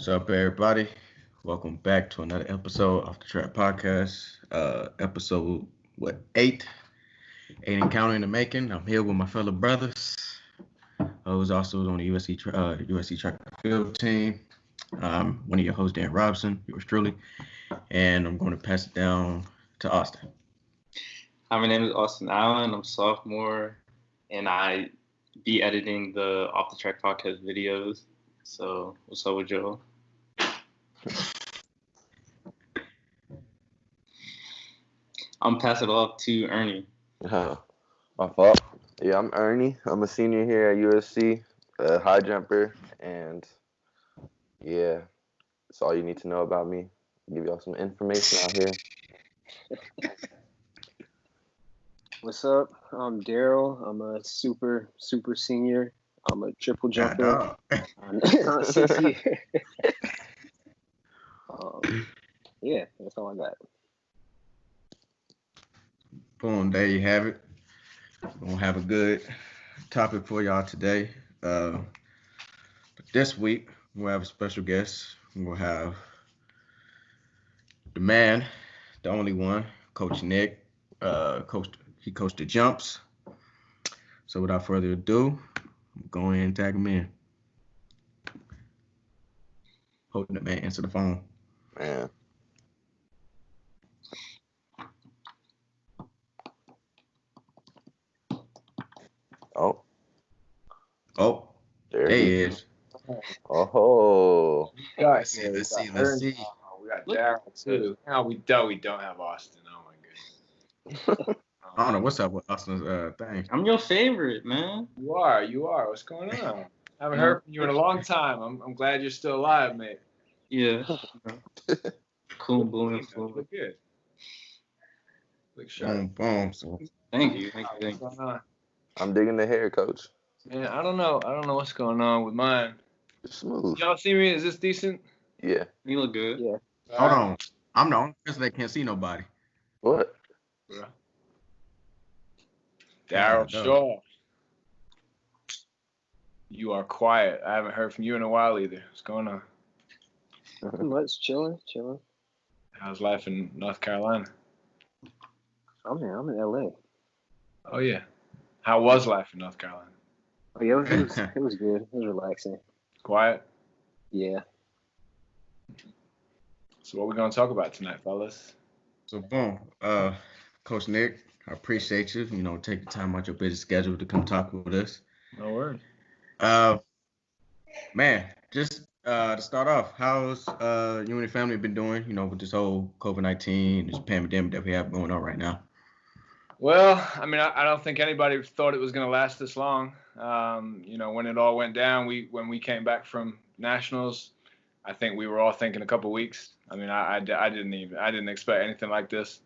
What's up, everybody? Welcome back to another episode of the Trap Podcast. Episode eight, eight and counting in the making. I'm here with my fellow brothers. Who's also on the USC track and field team. One of your hosts, Dan Robinson, yours truly, and I'm going to pass it down to Austin. Hi, my name is Austin Allen. I'm a sophomore, and I be editing the Off the Track Podcast videos. So, what's up with Joe? I'm passing it off to Ernie. My fault. Yeah, I'm Ernie. I'm a senior here at USC, a high jumper, and yeah, that's all you need to know about me. I'll give y'all some information out here. What's up? I'm Daryl. I'm a super senior. I'm a triple jumper on CC. Yeah, that's all I got. Boom, there you have it. We're going to have a good topic for y'all today. But this week, we'll have a special guest. We'll have the man, the only one, Coach Nick. He coached the jumps. So without further ado, go ahead and tag him in. Holding the man, answer the phone. Man. Oh, there he is. Oh. Let's see. We got Daryl too. No, we don't have Austin. Oh my goodness. I don't know what's up with Austin's thing. I'm your favorite, man. You are. What's going on? I haven't heard from you in a long time. I'm glad you're still alive, mate. Yeah. Cool, boom, You look good. Look Boom, sharp. boom. So, Thank you. What's going on? I'm digging the hair, Coach. Man, I don't know what's going on with mine. It's smooth. Y'all see me? Is this decent? Yeah. You look good. Yeah. hold on. I'm the only person that can't see nobody. What? Daryl Yeah, Shaw. You are quiet. I haven't heard from you in a while either. What's going on? Not much. Chilling. How's life in North Carolina? I'm in LA. Oh yeah. How was life in North Carolina? Oh yeah, it was good. It was relaxing. Quiet? Yeah. So what we gonna talk about tonight, fellas? So boom, Coach Nick, I appreciate you. Take the time out your busy schedule to come talk with us. No word. Man, just to start off, how's you and your family been doing? With this whole COVID-19, this pandemic that we have going on right now. Well, I mean, I don't think anybody thought it was going to last this long. When it all went down, when we came back from nationals, I think we were all thinking a couple weeks. I mean, I didn't expect anything like this.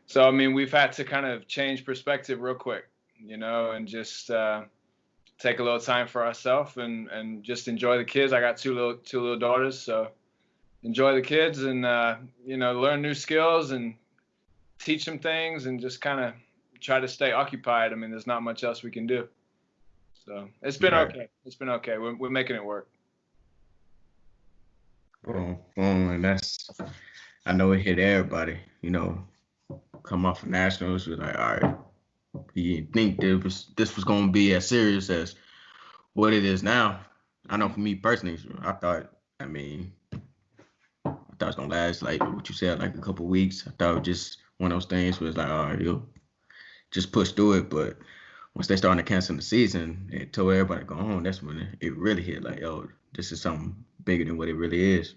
So, I mean, we've had to kind of change perspective real quick, and just take a little time for ourselves and just enjoy the kids. I got two little daughters, so enjoy the kids and learn new skills and teach them things and just kind of try to stay occupied. I mean, there's not much else we can do. So it's been okay. It's been okay. We're making it work. Boom, boom, and I know it hit everybody. Come off of nationals, we're like, all right, you think this was going to be as serious as what it is now? I know for me personally, I thought it was gonna last like what you said, like a couple of weeks. I thought it was just one of those things where it's like, all right, you'll just push through it. But once they started canceling the season, it told everybody to go home. That's when it really hit. Like, yo, this is something bigger than what it really is.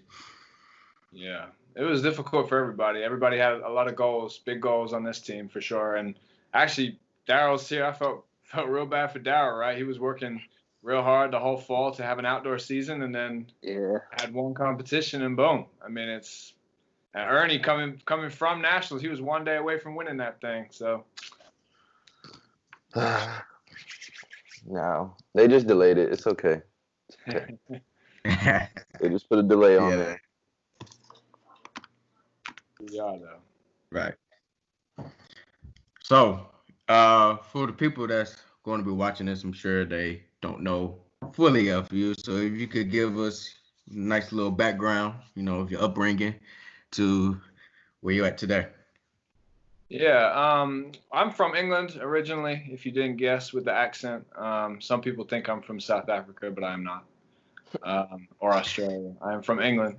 Yeah, it was difficult for everybody. Everybody had a lot of goals, big goals on this team for sure. And actually, Daryl's here. I felt real bad for Daryl, right? He was working real hard the whole fall to have an outdoor season, and then had one competition, and boom. I mean, it's Ernie coming from nationals. He was one day away from winning that thing. So No, they just delayed it. It's okay. They just put a delay on there. we are though. Right. So, for the people that's going to be watching this, I'm sure they don't know fully of you. So if you could give us nice little background, of your upbringing to where you're at today. Yeah, I'm from England originally, if you didn't guess with the accent. Some people think I'm from South Africa, but I'm not, or Australia. I'm from England.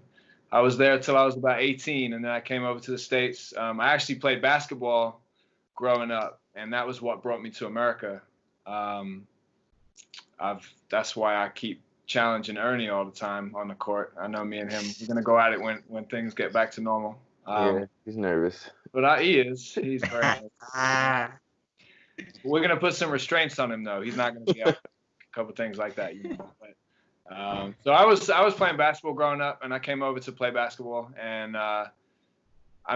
I was there till I was about 18, and then I came over to the States. I actually played basketball growing up, and that was what brought me to America. That's why I keep challenging Ernie all the time on the court. I know me and him, we're gonna go at it when things get back to normal. Yeah, he's nervous. But he is. He's very nervous. We're gonna put some restraints on him though. He's not gonna be out a couple things like that, But, so I was playing basketball growing up, and I came over to play basketball, and I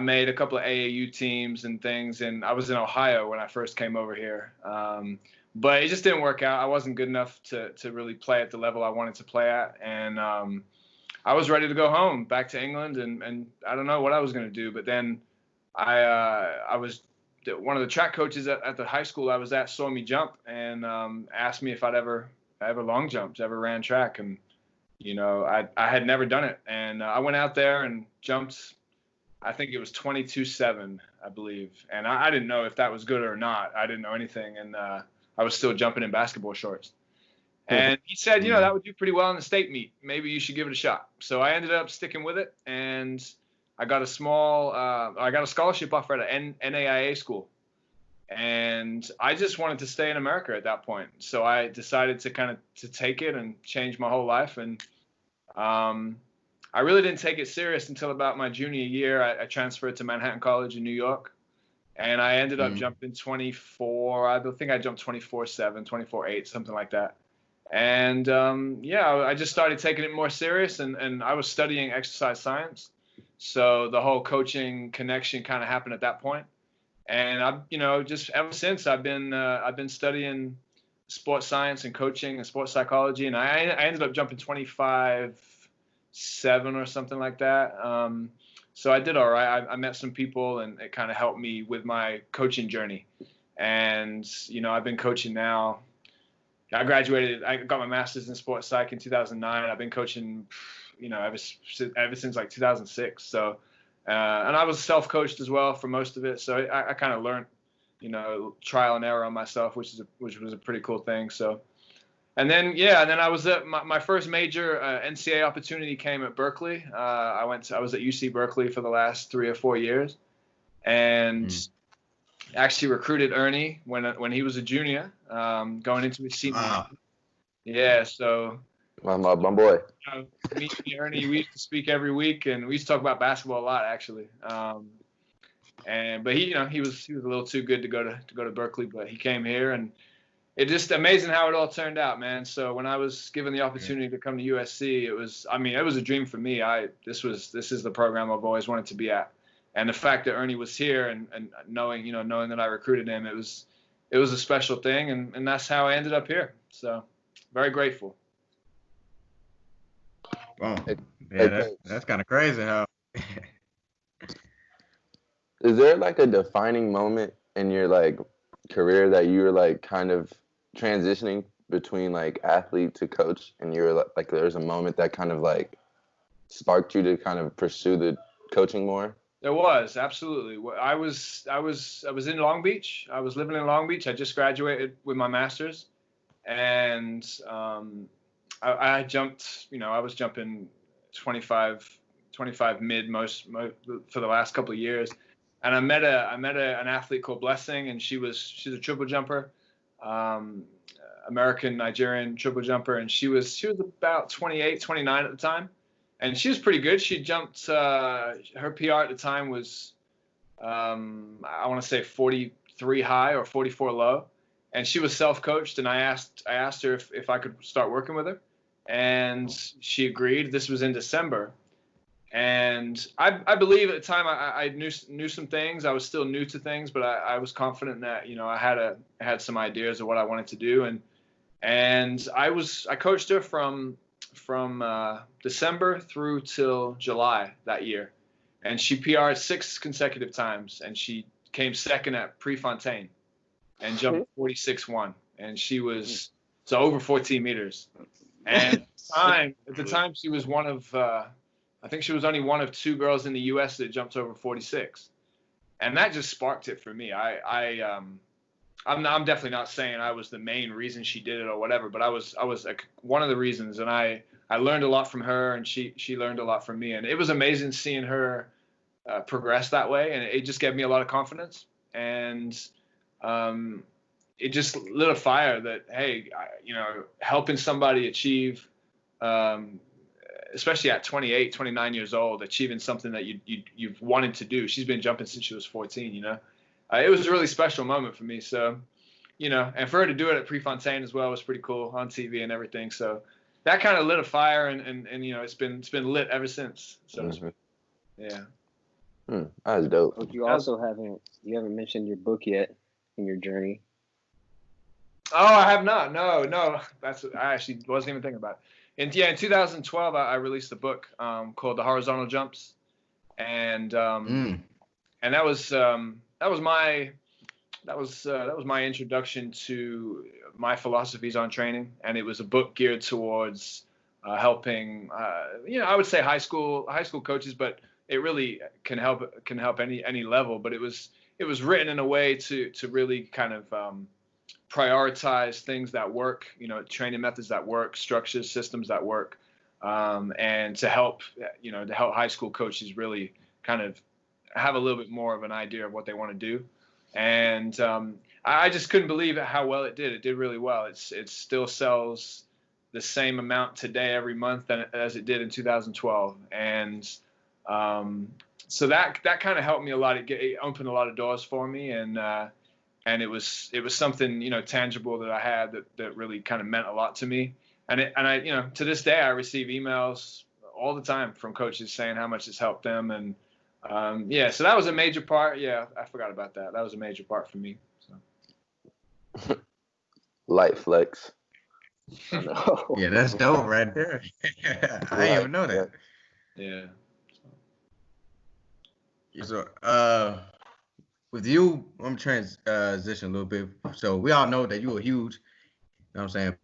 made a couple of AAU teams and things, and I was in Ohio when I first came over here. But it just didn't work out. I wasn't good enough to really play at the level I wanted to play at, and I was ready to go home back to England, and I don't know what I was gonna do. But then I was one of the track coaches at the high school I was at saw me jump and asked me if I'd ever long jumped, ever ran track, and I had never done it, and I went out there and jumped. I think it was 22.7, I believe, and I didn't know if that was good or not. I didn't know anything, and I was still jumping in basketball shorts. And he said, that would do pretty well in the state meet. Maybe you should give it a shot. So I ended up sticking with it, and I got a scholarship offer at an NAIA school. And I just wanted to stay in America at that point. So I decided to take it and change my whole life. And I really didn't take it serious until about my junior year. I transferred to Manhattan College in New York. And I ended up jumping 24. I think I jumped 24.7, 24.8, something like that. And I just started taking it more serious. And I was studying exercise science. So the whole coaching connection kind of happened at that point. And I've, just ever since I've been studying sports science and coaching and sports psychology. And I ended up jumping 25.7 or something like that. So I did all right. I met some people, and it kind of helped me with my coaching journey. And, I've been coaching now. I graduated. I got my master's in sports psych in 2009. I've been coaching, ever since like 2006. So, and I was self-coached as well for most of it. So I kind of learned, trial and error on myself, which was a pretty cool thing. So, and then I was at my first major NCAA opportunity came at Berkeley. I was at UC Berkeley for the last 3 or 4 years, and actually recruited Ernie when he was a junior, going into his senior year. Yeah, so my boy. Me and Ernie, we used to speak every week, and we used to talk about basketball a lot, actually. But he was a little too good to go to Berkeley, but he came here, and it's just amazing how it all turned out, man. So when I was given the opportunity to come to USC, it was a dream for me. This is the program I've always wanted to be at. And the fact that Ernie was here and knowing that I recruited him, it was a special thing, and that's how I ended up here. So very grateful. Wow. Yeah, that's kind of crazy how. Is there like a defining moment in your like career that you were like kind of transitioning between like athlete to coach, and you're like there's a moment that kind of like sparked you to kind of pursue the coaching more? There was, absolutely. I was in Long Beach. I was living in Long Beach. I just graduated with my master's, and I jumped. I was jumping 25 mid most for the last couple of years, and I met an athlete called Blessing, and she's a triple jumper, American Nigerian triple jumper, and she was about 28, 29 at the time. And she was pretty good. She jumped, her PR at the time was, I want to say 43 high or 44 low. And she was self-coached. And I asked her if I could start working with her. And she agreed. This was in December. And I believe at the time I knew some things. I was still new to things, but I was confident that, I had some ideas of what I wanted to do. And I coached her from December through till July that year, and she PR'd 6 consecutive times, and she came second at Prefontaine and jumped 46.1, and she was over 14 meters, And at the time, she was one of, I think she was only one of 2 girls in the U.S. that jumped over 46, and that just sparked it for me. I'm definitely not saying I was the main reason she did it or whatever, but I was one of the reasons, and I learned a lot from her, and she learned a lot from me, and it was amazing seeing her progress that way, and it just gave me a lot of confidence, and it just lit a fire that, hey, helping somebody achieve, especially at 28, 29 years old, achieving something that you've wanted to do. She's been jumping since she was 14, It was a really special moment for me. So, and for her to do it at Prefontaine as well was pretty cool on TV and everything. So that kind of lit a fire, and it's been lit ever since. So to speak. Yeah. That's dope. But you haven't mentioned your book yet in your journey. Oh, I have not. No. I actually wasn't even thinking about it. In 2012, I released a book called The Horizontal Jumps, and that was my introduction to my philosophies on training, and it was a book geared towards helping, I would say high school coaches, but it really can help any level. But it was written in a way to really kind of prioritize things that work, training methods that work, structures, systems that work, and to help high school coaches really kind of have a little bit more of an idea of what they want to do. And I just couldn't believe how well it did. It did really well. It still sells the same amount today every month as it did in 2012. And so that kind of helped me a lot. It opened a lot of doors for me, and it was something tangible that I had that really kind of meant a lot to me. And I to this day I receive emails all the time from coaches saying how much it's helped them. And so that was a major part. Yeah, I forgot about that. That was a major part for me. So. Light flex. No. Yeah, that's dope right there. I didn't even know that. Yeah. So, with you, I'm transition a little bit. So we all know that you're a huge,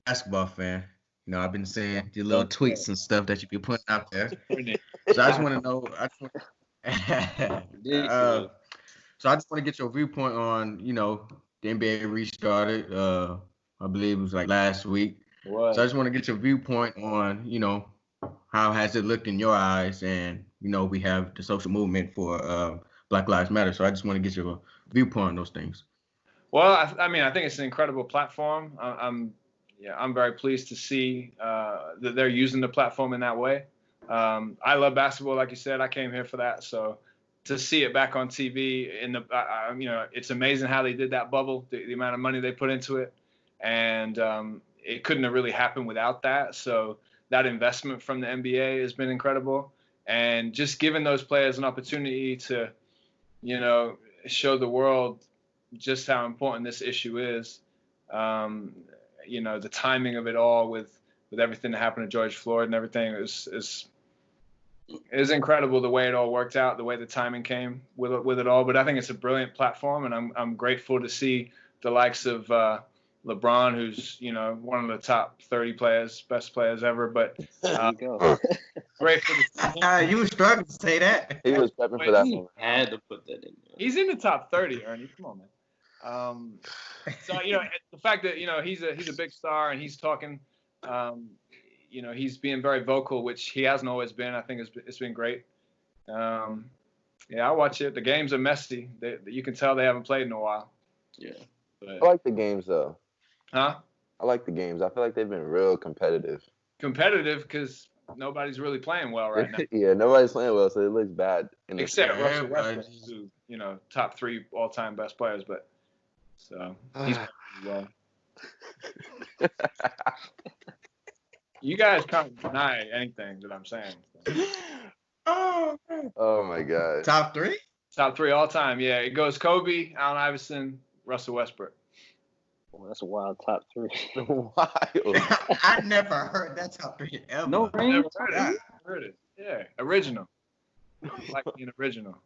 basketball fan. I've been seeing your little tweets and stuff that you be putting out there. So I just want to know. So I just want to get your viewpoint on, the NBA restarted. I believe it was like last week. What? So I just want to get your viewpoint on, how has it looked in your eyes? And, we have the social movement for Black Lives Matter. So I just want to get your viewpoint on those things. Well, I think it's an incredible platform. I'm very pleased to see that they're using the platform in that way. I love basketball, like you said. I came here for that. So to see it back on TV, it's amazing how they did that bubble, the amount of money they put into it, and it couldn't have really happened without that. So that investment from the NBA has been incredible, and just giving those players an opportunity to, show the world just how important this issue is. The timing of it all with everything that happened to George Floyd and everything is incredible, the way it all worked out, the way the timing came with it all. But I think it's a brilliant platform, and I'm grateful to see the likes of LeBron, who's one of the top 30 best players ever. But there you go. Grateful to you were struggling to say that. He was prepping for that one. Had to put that in there. He's in the top 30, Ernie. Come on, man. So the fact that he's a big star and he's talking, he's being very vocal, which he hasn't always been. I think it's been great. I watch it. The games are messy. You can tell they haven't played in a while. Yeah. I like the games though. Huh? I like the games. I feel like they've been real competitive. Competitive because nobody's really playing well right now. Yeah, nobody's playing well, so it looks bad. Except Russell Westbrook, who top 3 all-time best players, but so he's well. You guys can't deny anything that I'm saying. So. Oh my God. Top 3? Top 3 all time. Yeah, it goes Kobe, Allen Iverson, Russell Westbrook. Well, that's a wild top 3. Wild. I never heard that top 3 ever. No, I never heard it. Yeah, original. Like being original.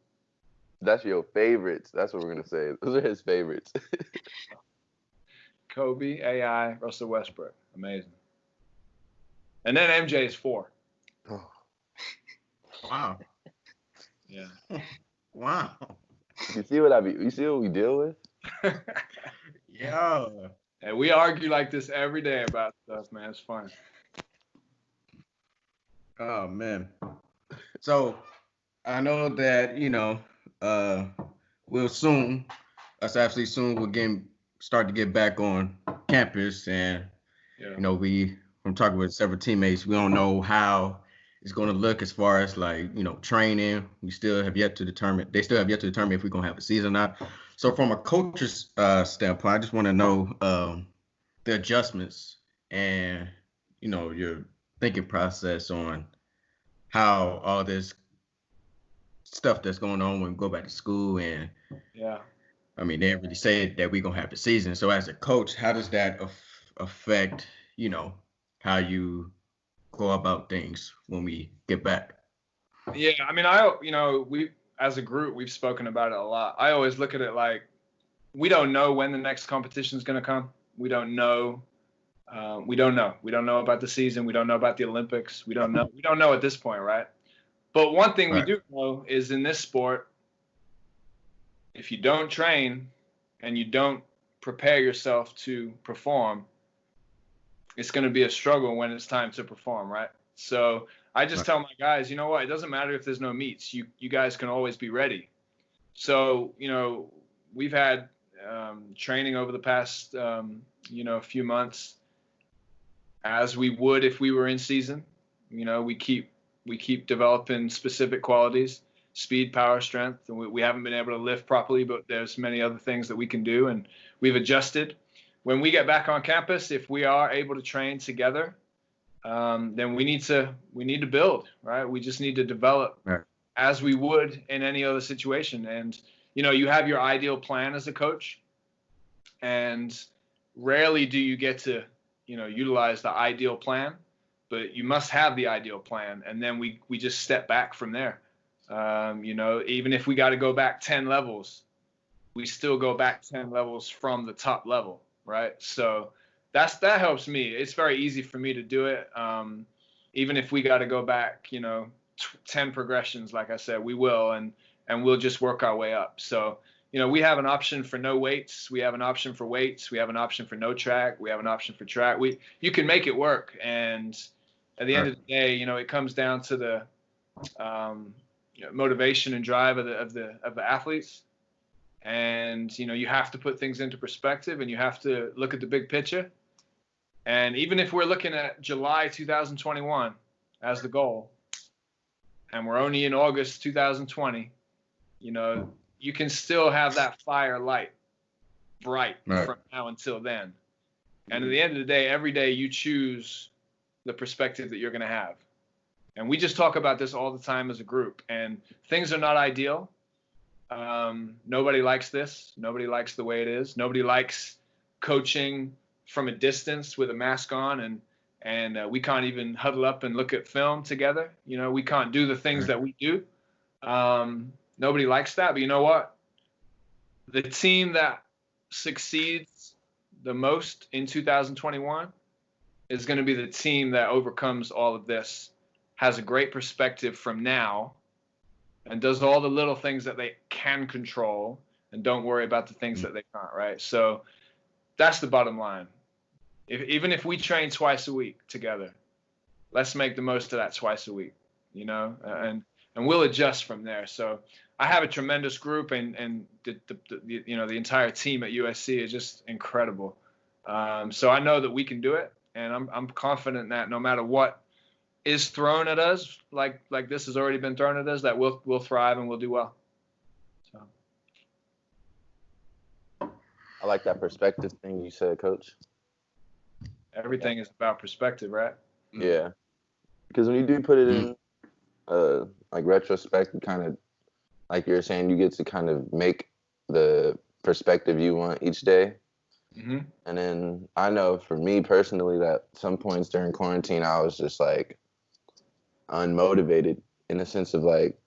That's your favorites. That's what we're gonna say. Those are his favorites. Kobe, AI, Russell Westbrook. Amazing. And then MJ is 4. Oh, Wow. Yeah. Wow. you see what we deal with? Yeah. And we argue like this every day about stuff, man. It's fun. Oh man. So I know that we'll soon, we'll start to get back on campus, and Yeah. we from talking with several teammates, we don't know how it's going to look as far as like training. They still have yet to determine if we're going to have a season or not. So from a coach's standpoint, I just want to know the adjustments and your thinking process on how all this stuff that's going on when we go back to school. And Yeah. I mean, they already said that we're gonna have the season. So as a coach, how does that affect how you go about things when we get back? Yeah, I mean, we as a group, we've spoken about it a lot. I always look at it like we don't know when the next competition is going to come. We don't know. We don't know. We don't know about the season. We don't know about the Olympics. We don't know. We don't know at this point, right? But one thing we Right. do know is in this sport, if you don't train and you don't prepare yourself to perform, it's going to be a struggle when it's time to perform, right? So I just tell my guys, you know what? It doesn't matter if there's no meets. You guys can always be ready. So, we've had training over the past, few months as we would if we were in season. We keep developing specific qualities, speed, power, strength. And we haven't been able to lift properly, but there's many other things that we can do, and we've adjusted. When we get back on campus, if we are able to train together, then we need to build, right? We just need to develop as we would in any other situation. And, you have your ideal plan as a coach, and rarely do you get to, utilize the ideal plan, but you must have the ideal plan. And then we just step back from there. Even if we got to go back 10 levels, we still go back 10 levels from the top level, right? So that helps me. It's very easy for me to do it. Even if we got to go back, 10 progressions, like I said, we will, and we'll just work our way up. So, we have an option for no weights. We have an option for weights. We have an option for no track. We have an option for track. You can make it work. And at the end of the day, it comes down to the motivation and drive of the athletes. And, you have to put things into perspective, and you have to look at the big picture. And even if we're looking at July 2021 as the goal, and we're only in August 2020, you can still have that fire light bright from now until then. And at the end of the day, every day you choose the perspective that you're going to have. And we just talk about this all the time as a group. And things are not ideal. Nobody likes this. Nobody likes the way it is. Nobody likes coaching from a distance with a mask on, and we can't even huddle up and look at film together. We can't do the things that we do. Nobody likes that, but you know what? The team that succeeds the most in 2021 is going to be the team that overcomes all of this, has a great perspective from now, and does all the little things that they can control and don't worry about the things that they can't, right? So that's the bottom line. Even if we train twice a week together, let's make the most of that twice a week, and we'll adjust from there. So I have a tremendous group, and the entire team at USC is just incredible. So I know that we can do it, and I'm confident that no matter what is thrown at us, like this has already been thrown at us, that we'll thrive and we'll do well. So I like that perspective thing you said, Coach. Everything is about perspective, right? Yeah, because when you do put it in like retrospect, you kind of, like you were saying, you get to kind of make the perspective you want each day. Mm-hmm. And then I know for me personally that some points during quarantine I was just like unmotivated, in the sense of like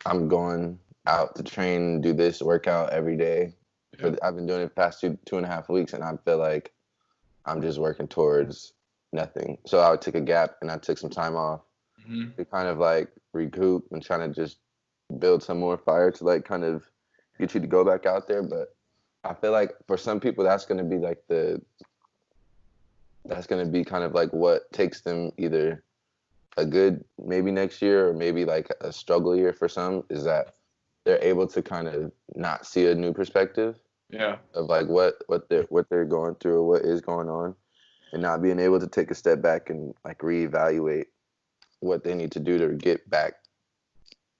I'm going out to train and do this workout every day. I've been doing it the past two and a half weeks, and I feel like I'm just working towards nothing. So I took a gap and I took some time off to kind of like recoup and trying to just build some more fire to like kind of get you to go back out there. But I feel like for some people that's gonna be like that's gonna be kind of like what takes them either a good maybe next year or maybe like a struggle year for some, is that they're able to kind of not see a new perspective of like what they're going through or what is going on, and not being able to take a step back and like reevaluate what they need to do to get back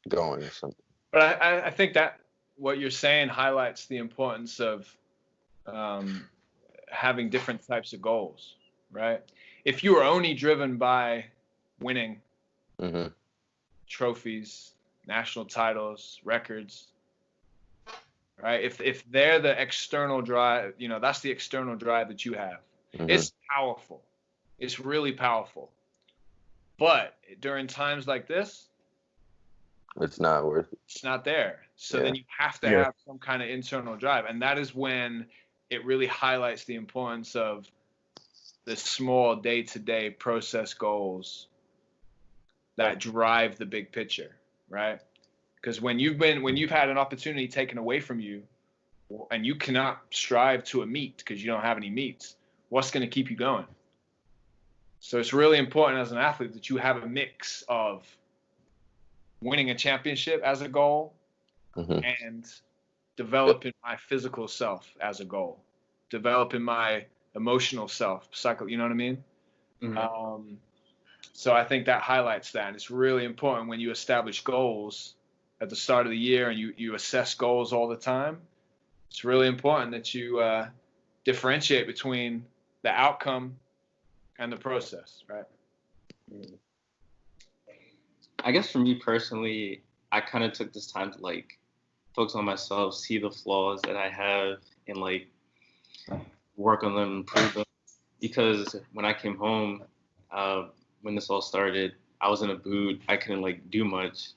going or something. But I think that what you're saying highlights the importance of having different types of goals, right? If you are only driven by winning trophies, national titles, records, right? If they're the external drive, that's the external drive that you have. It's powerful. It's really powerful. But during times like this, it's not worth it. It's not there. So then you have to have some kind of internal drive. And that is when it really highlights the importance of the small day-to-day process goals that drive the big picture, right? Because when you've had an opportunity taken away from you and you cannot strive to a meet because you don't have any meets, what's going to keep you going? So it's really important as an athlete that you have a mix of winning a championship as a goal and developing my physical self as a goal, developing my emotional self, you know what I mean? So I think that highlights that. And it's really important when you establish goals at the start of the year and you assess goals all the time. It's really important that you differentiate between the outcome and the process, right? I guess for me personally, I kind of took this time to like focus on myself, see the flaws that I have, and like work on them, improve them. Because when I came home, when this all started, I was in a boot. I couldn't like do much,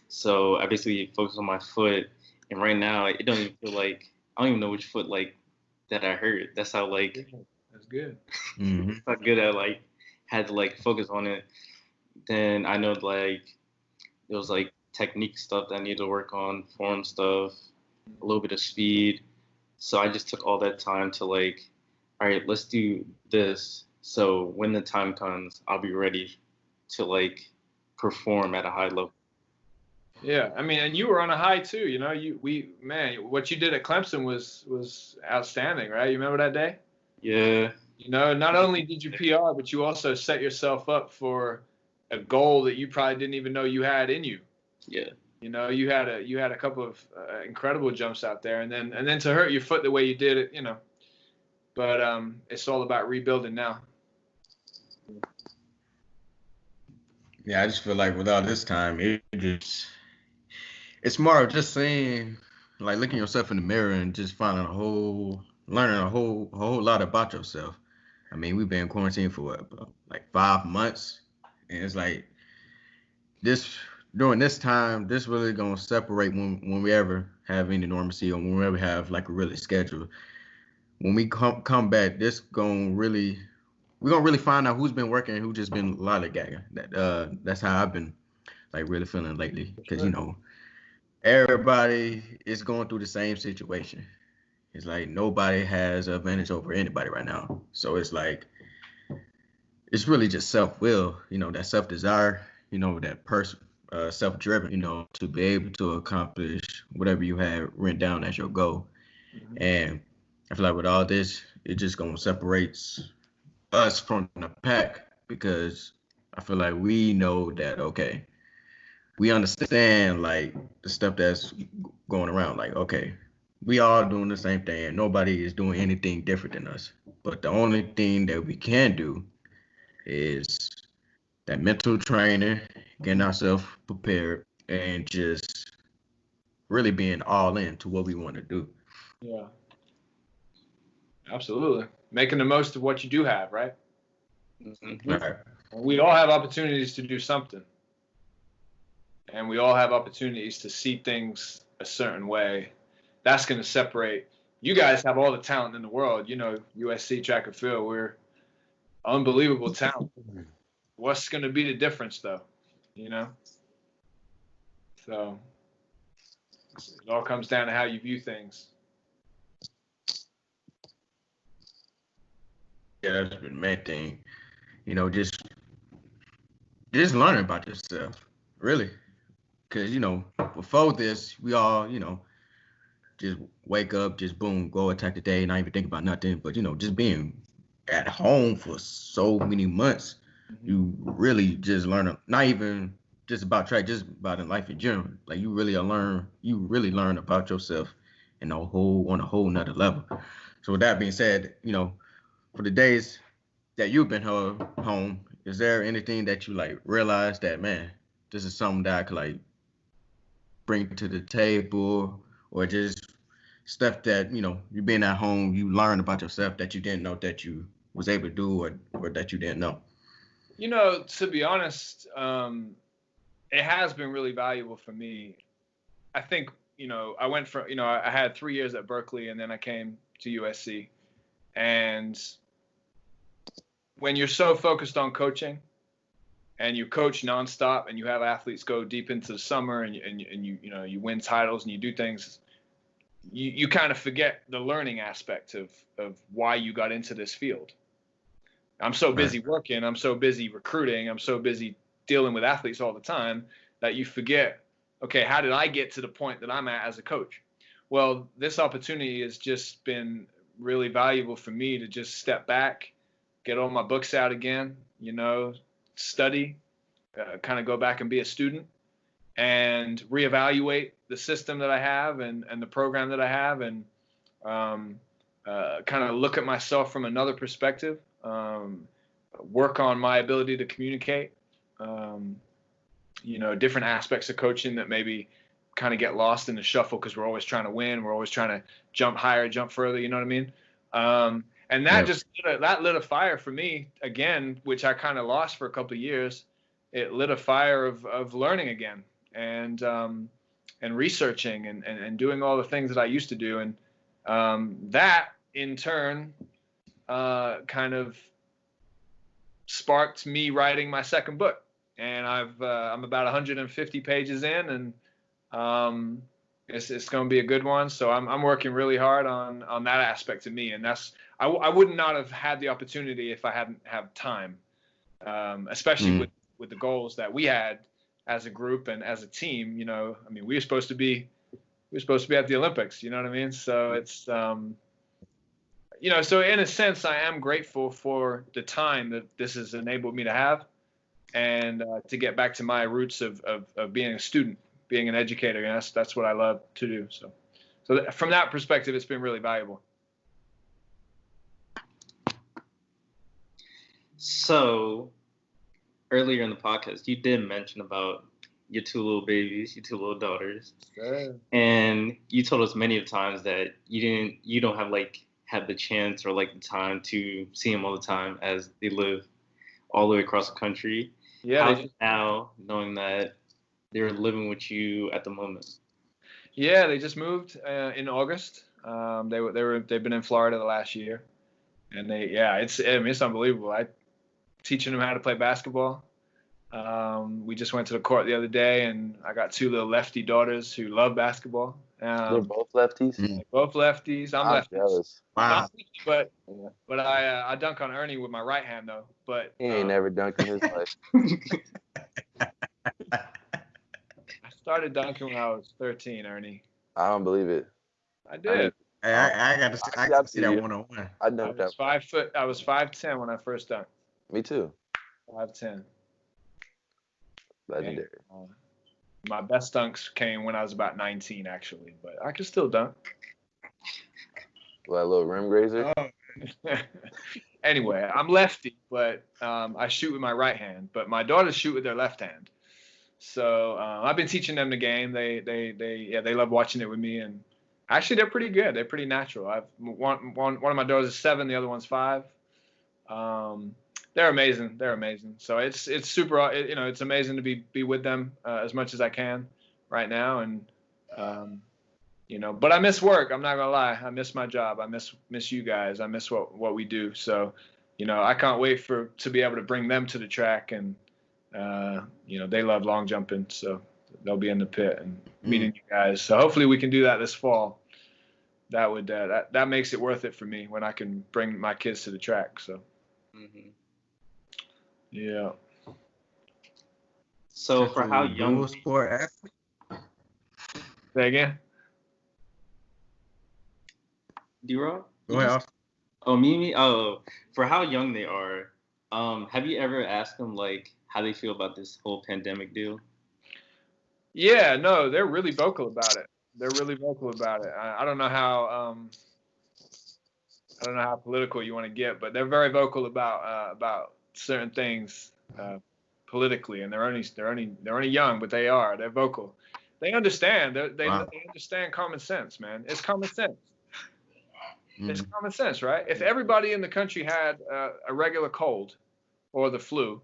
so I basically focused on my foot. And right now, it doesn't even feel like I don't even know which foot like that I hurt. That's how like that's good. That's how good I like had to like focus on it. Then I know like there was like technique stuff that I need to work on, form stuff, a little bit of speed. So I just took all that time to like, all right, let's do this. So when the time comes, I'll be ready to like perform at a high level. Yeah, I mean, and you were on a high too. What you did at Clemson was outstanding, right? You remember that day? Yeah. Not only did you PR, but you also set yourself up for a goal that you probably didn't even know you had in you. Yeah. You had a couple of incredible jumps out there, and then to hurt your foot the way you did it, But it's all about rebuilding now. Yeah, I just feel like with all this time, it's more of just saying, like looking yourself in the mirror and just learning a whole lot about yourself. I mean, we've been quarantined for like 5 months, and it's like during this time, this really gonna separate when we ever have any normalcy or when we ever have like a really schedule. When we come back, we're gonna really find out who's been working and who just been lollygagging. That's how I've been like really feeling lately, because everybody is going through the same situation. It's like nobody has an advantage over anybody right now. So it's like it's really just self-will, that self-desire, that person, self-driven, to be able to accomplish whatever you have written down as your goal. And I feel like with all this, it just gonna separates us from the pack, because I feel like we know that, okay, we understand like the stuff that's going around. Like, okay, we all doing the same thing. Nobody is doing anything different than us. But the only thing that we can do is that mental training, getting ourselves prepared, and just really being all in to what we want to do. Yeah. Absolutely. Making the most of what you do have, right? Right. We all have opportunities to do something. And we all have opportunities to see things a certain way. That's going to separate. You guys have all the talent in the world. USC track and field, unbelievable talent. What's going to be the difference, though? So it all comes down to how you view things. Yeah, that's been the main thing. Just learning about yourself, really. Because, before this, we all, just wake up, just boom, go attack the day, not even think about nothing. But, just being at home for so many months, you really just learn, not even just about track, just about in life in general. Like you really learn about yourself on a whole nother level. So with that being said, for the days that you've been home, is there anything that you like realized that, man, this is something that I could like bring to the table, or just stuff that you being at home, you learn about yourself that you didn't know that you was able to do, or that you didn't know? To be honest, it has been really valuable for me. I think, I went from, I had 3 years at Berkeley, and then I came to USC. And when you're so focused on coaching and you coach nonstop and you have athletes go deep into the summer and you win titles and you do things, you kind of forget the learning aspect of why you got into this field. I'm so busy working, I'm so busy recruiting, I'm so busy dealing with athletes all the time that you forget, okay, how did I get to the point that I'm at as a coach? Well, this opportunity has just been really valuable for me to just step back, get all my books out again, study, kind of go back and be a student and reevaluate the system that I have and the program that I have, and kind of look at myself from another perspective, work on my ability to communicate, different aspects of coaching that maybe kind of get lost in the shuffle because we're always trying to win. We're always trying to jump higher, jump further. You know what I mean? And that that lit a fire for me again, which I kind of lost for a couple of years. It lit a fire of learning again and researching and doing all the things that I used to do. And that in turn kind of sparked me writing my second book. And I'm about 150 pages in, and it's going to be a good one. So I'm working really hard on that aspect of me, and that's I would not have had the opportunity if I hadn't have time, especially with the goals that we had as a group and as a team. I mean, we were supposed to be at the Olympics. You know what I mean? So it's so in a sense, I am grateful for the time that this has enabled me to have, and to get back to my roots of being a student, being an educator. And that's what I love to do. So from that perspective, it's been really valuable. So earlier in the podcast, you did mention about your two little babies, your two little daughters. Sure. And you told us many of times that you don't have the chance or the time to see them all the time as they live all the way across the country. Yeah. How's it now, knowing that they're living with you at the moment? Yeah, they just moved in August. They've been in Florida the last year, and it's unbelievable. Teaching them how to play basketball. We just went to the court the other day, and I got two little lefty daughters who love basketball. They're both lefties? They're both lefties. I'm lefty. Jealous. Wow. But I dunk on Ernie with my right hand, though. But He ain't never dunked in his life. I started dunking when I was 13, Ernie. I don't believe it. I did. I got to see that one-on-one. I dunked that. 5 foot. I was 5'10" when I first dunked. Me too. 5'10". Legendary. My best dunks came when I was about 19, actually, but I can still dunk. Well, that little rim grazer. Anyway, I'm lefty, but I shoot with my right hand. But my daughters shoot with their left hand. So I've been teaching them the game. They love watching it with me, and actually they're pretty good. They're pretty natural. I've one of my daughters is 7, the other one's 5. They're amazing. So it's super. It's amazing to be with them as much as I can right now, and But I miss work. I'm not gonna lie. I miss my job. I miss you guys. I miss what we do. So, I can't wait to be able to bring them to the track, and they love long jumping, so they'll be in the pit and meeting you guys. So hopefully we can do that this fall. That would that makes it worth it for me when I can bring my kids to the track. So yeah. So for how young sport athlete? Say again. D-Rob? Go ahead. Oh, Mimi. Oh, for how young they are. Have you ever asked them like how they feel about this whole pandemic deal? Yeah, no, they're really vocal about it. I don't know how political you want to get, but they're very vocal about certain things politically, and they're only young, but they're vocal. They understand. They understand common sense, man. It's common sense. It's common sense, right? If everybody in the country had a regular cold or the flu,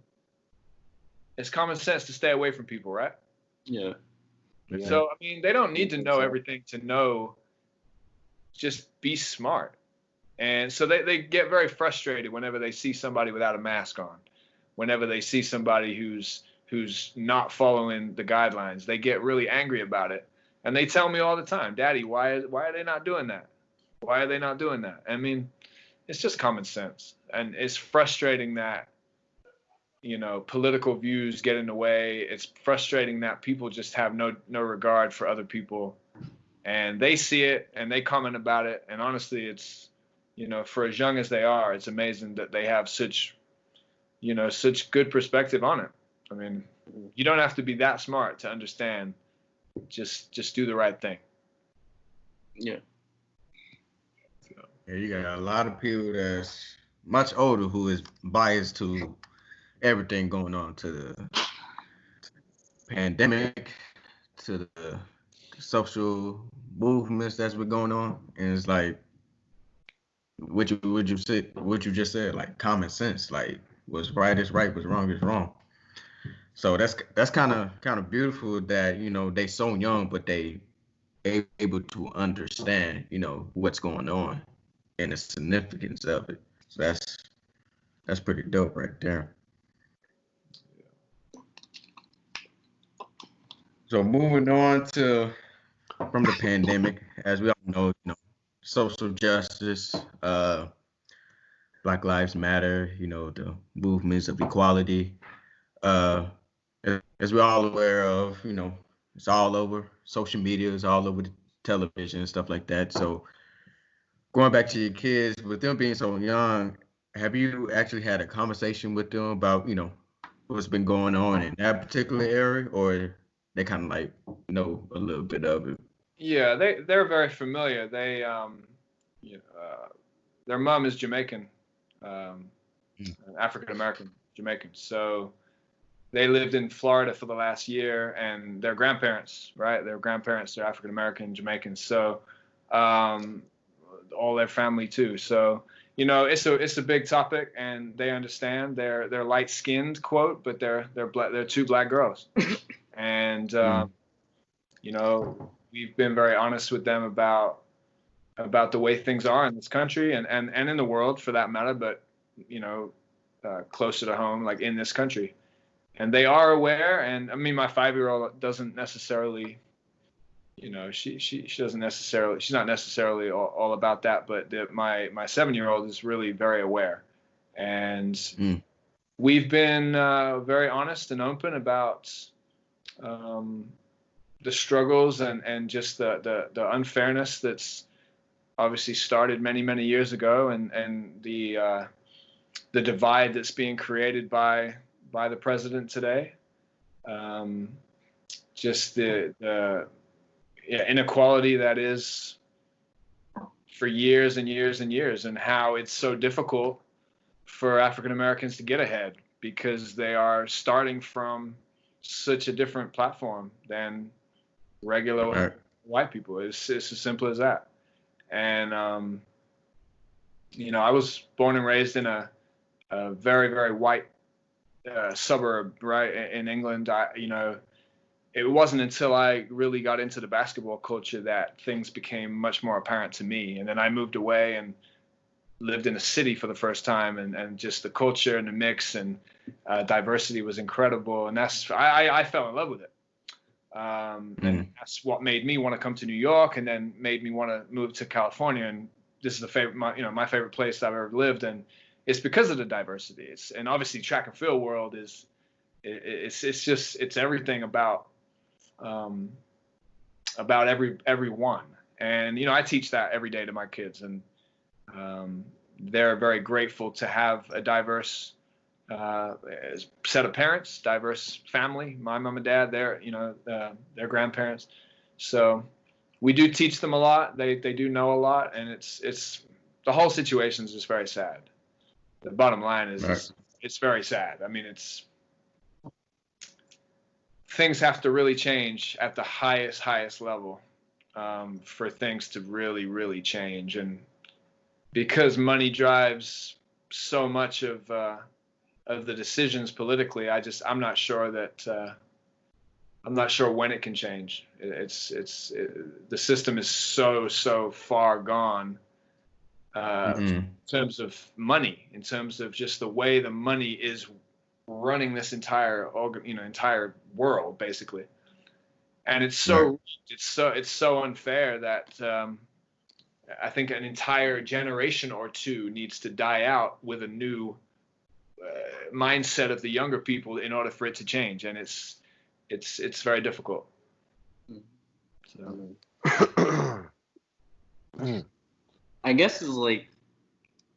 it's common sense to stay away from people, right? Yeah. So, I mean, they don't need to know everything to know. Just be smart. And so they get very frustrated whenever they see somebody without a mask on, whenever they see somebody who's not following the guidelines. They get really angry about it. And they tell me all the time, Daddy, why are they not doing that? Why are they not doing that? I mean, it's just common sense. And it's frustrating that, political views get in the way. It's frustrating that people just have no regard for other people. And they see it and they comment about it. And honestly, it's, for as young as they are, it's amazing that they have such good perspective on it. I mean, you don't have to be that smart to understand. Just do the right thing. Yeah. Yeah, you got a lot of people that's much older who is biased to everything going on, to the pandemic, to the social movements that's been going on, and it's like what you just said, like common sense, like what's right is right, what's wrong is wrong. So that's kind of beautiful that they so young, but they able to understand what's going on and the significance of it. So that's pretty dope right there. So moving on from the pandemic, as we all know, social justice, Black Lives Matter, the movements of equality. Uh, as we're all aware of, it's all over social media, it's all over the television and stuff like that. So going back to your kids, with them being so young, have you actually had a conversation with them about, what's been going on in that particular area, or they kind of like know a little bit of it? Yeah, they're very familiar. Their mom is Jamaican, African American Jamaican. So they lived in Florida for the last year, and their grandparents, right? Their grandparents are African American Jamaicans. So all their family too. So it's a big topic, and they understand. They're light skinned, quote, but they're two black girls, and we've been very honest with them about the way things are in this country and in the world for that matter, but closer to home, like in this country. And they are aware. And I mean, my 5-year-old doesn't necessarily, she doesn't necessarily, she's not necessarily all about that, but my 7-year-old is really very aware. And we've been very honest and open about the struggles and just the unfairness that's obviously started many, many years ago, and the divide that's being created by the president today. Just the inequality that is for years and years and years, and how it's so difficult for African Americans to get ahead because they are starting from such a different platform than regular white people. It's as simple as that. And I was born and raised in a very, very white suburb, right, in England. It wasn't until I really got into the basketball culture that things became much more apparent to me. And then I moved away, and lived in a city for the first time, and just the culture and the mix and diversity was incredible. And I fell in love with it. And that's what made me want to come to New York, and then made me want to move to California. And this is my favorite place I've ever lived, and it's because of the diversity. And obviously track and field world it's everything about everyone. And I teach that every day to my kids, and they're very grateful to have a diverse set of parents, diverse family. My mom and dad, their grandparents. So we do teach them a lot. They do know a lot, and it's the whole situation is just very sad. The bottom line is it's very sad. I mean, things have to really change at the highest level for things to really, really change. And because money drives so much of the decisions politically, I'm not sure when it can change. The system is so far gone in terms of money, in terms of just the way the money is running this entire world, basically. And it's so unfair that I think an entire generation or two needs to die out with a new mindset of the younger people in order for it to change. And it's very difficult. So. I guess it's like,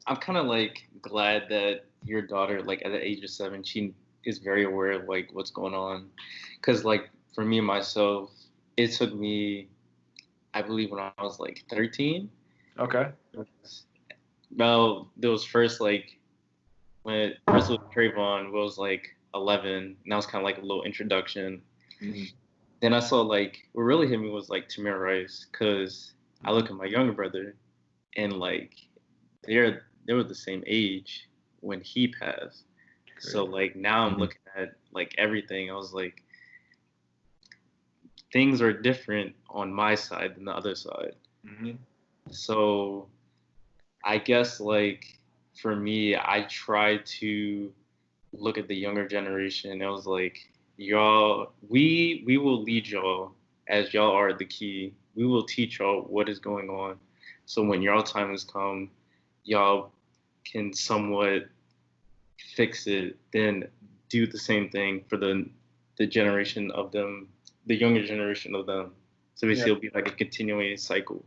I'm kind of like glad that your daughter, like at the age of 7, she is very aware of like what's going on. Cause like for me myself, it took me, I believe when I was like 13. Okay. Well, there was first like, when it first was Trayvon was like 11, and that was kind of like a little introduction. Mm-hmm. Then I saw like, what really hit me was like Tamir Rice, cause I look at my younger brother, and like they were the same age when he passed. Great. So like now I'm looking at like everything. I was like, things are different on my side than the other side. Mm-hmm. So I guess like for me, I try to look at the younger generation, and it was like, y'all, we will lead y'all as y'all are the key. We will teach y'all what is going on. So when y'all time has come, y'all can somewhat fix it, then do the same thing for the generation of them, the younger generation of them. So basically it'll be like a continuing cycle.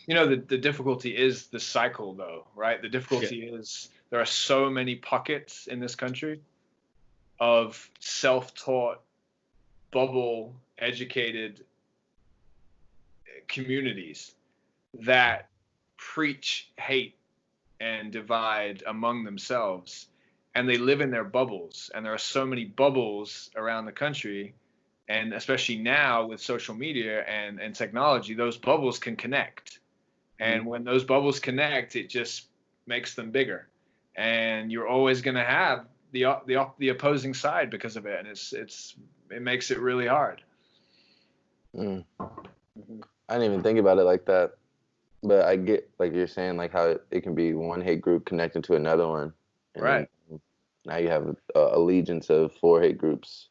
The difficulty is the cycle though, right? The difficulty is there are so many pockets in this country of self-taught, bubble-educated communities that preach hate and divide among themselves, and they live in their bubbles. And there are so many bubbles around the country, and especially now with social media and technology, those bubbles can connect. And when those bubbles connect, it just makes them bigger, and you're always going to have the opposing side because of it, and it makes it really hard. I didn't even think about it like that. But I get, like you're saying, like how it can be one hate group connecting to another one. And right. Now you have a allegiance of 4 hate groups.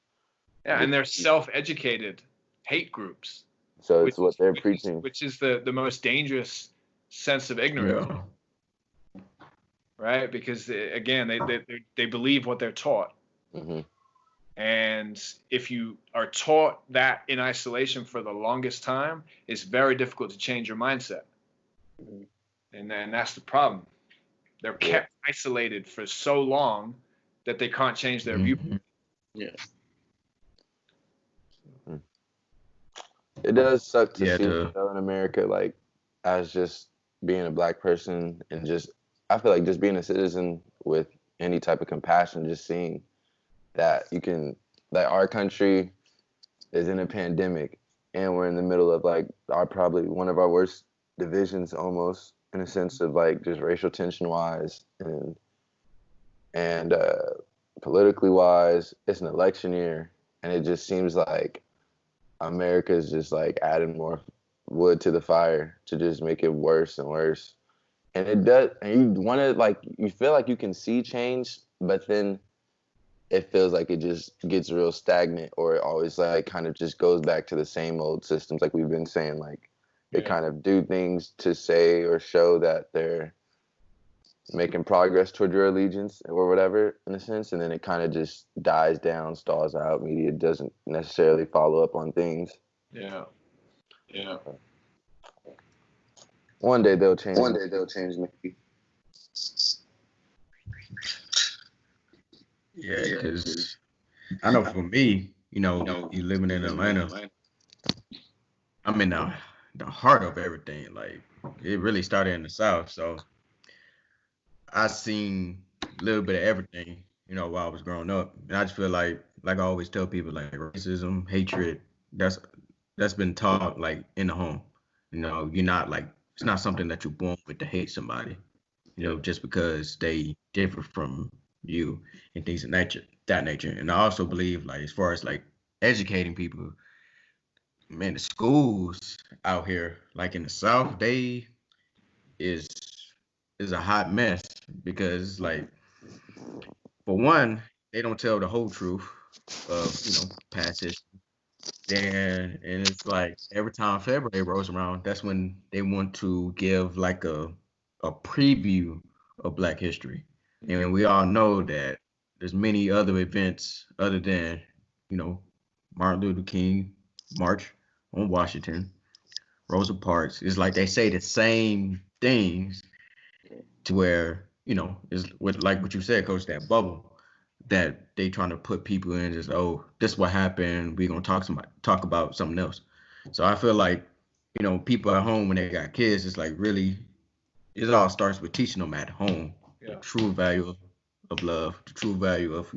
Yeah, and they're self-educated hate groups. So it's what they're preaching. Which is the most dangerous sense of ignorance. Yeah. Right? Because, again, they believe what they're taught. Mm-hmm. And if you are taught that in isolation for the longest time, it's very difficult to change your mindset. And that's the problem. They're kept isolated for so long that they can't change their viewpoint. Yeah. It does suck to see though in America, like as just being a black person, and just I feel like just being a citizen with any type of compassion, just seeing that you can, like our country is in a pandemic, and we're in the middle of like probably one of our worst divisions almost, in a sense of like just racial tension wise and politically wise. It's an election year, and it just seems like America is just like adding more wood to the fire to just make it worse and worse. And it does, and you want to, like, you feel like you can see change, but then it feels like it just gets real stagnant, or it always like kind of just goes back to the same old systems, like we've been saying. Like they kind of do things to say or show that they're making progress toward your allegiance or whatever, in a sense, and then it kind of just dies down, stalls out. Media doesn't necessarily follow up on things. Yeah. One day they'll change. Me. Yeah, because I know for me, you living in Atlanta, I'm in the heart of everything. Like it really started in the South, so I seen a little bit of everything, while I was growing up, and I just feel like I always tell people, like racism, hatred, that's been taught like in the home. You're not like it's not something that you're born with to hate somebody, just because they differ from you and things of that nature. And I also believe, like, as far as like educating people, man, the schools out here, like in the South, they is a hot mess because, like, for one, they don't tell the whole truth of past history. And it's like every time February rolls around, that's when they want to give like a preview of Black history. And we all know that there's many other events other than, Martin Luther King March on Washington, Rosa Parks. It's like they say the same things to where, it's with like what you said, Coach, that bubble that they trying to put people in, just, oh, this is what happened. We're gonna talk about something else. So I feel like, people at home when they got kids, it's like really it all starts with teaching them at home the true value of love, the true value of,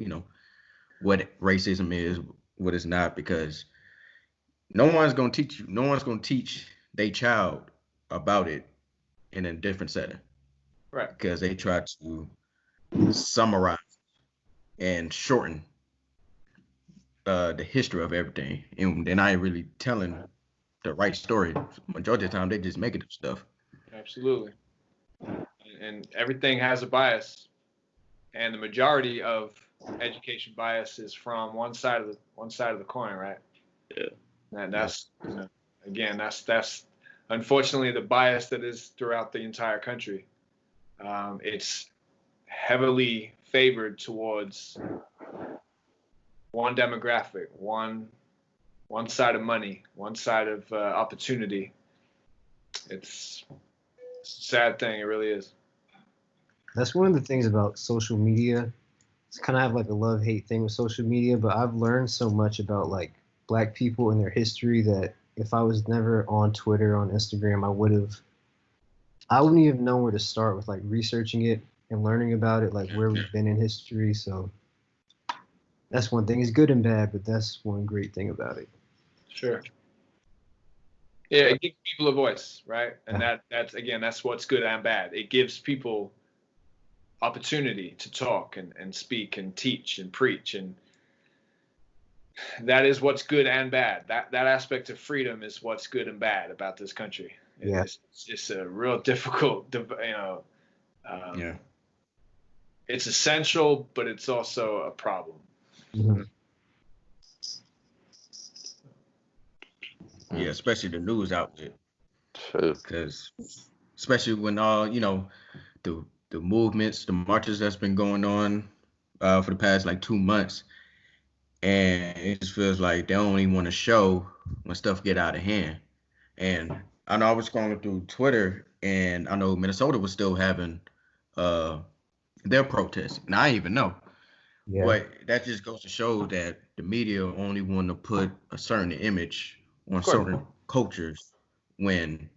what racism is, what it's not, because no one's gonna teach their child about it in a different setting. Right. Because they try to summarize and shorten the history of everything, and they're not really telling the right story. Majority of the time, they just making up stuff. Absolutely. And everything has a bias, and the majority of education bias is from one side of the coin, right? Yeah. And that's again, that's unfortunately the bias that is throughout the entire country. It's heavily favored towards one demographic, one side of money, one side of opportunity. It's a sad thing. It really is. That's one of the things about social media. It's kind of have like a love-hate thing with social media, but I've learned so much about like Black people and their history that if I was never on Twitter, on Instagram, I wouldn't even know where to start with like researching it and learning about it, like where we've been in history. So that's one thing. It's good and bad, but that's one great thing about it. Sure. Yeah, it gives people a voice, right? And that's what's good and bad. It gives people opportunity to talk and speak and teach and preach, and that is what's good and bad. That aspect of freedom is what's good and bad about this country. It's a real difficult, it's essential, but it's also a problem. Mm-hmm. Yeah, especially the news outlet. True. Because especially when all, the movements, the marches that's been going on for the past like 2 months, and it just feels like they only want to show when stuff get out of hand. And I know I was scrolling through Twitter, and I know Minnesota was still having their protests, and I didn't even know. Yeah. But that just goes to show that the media only want to put a certain image on certain cultures when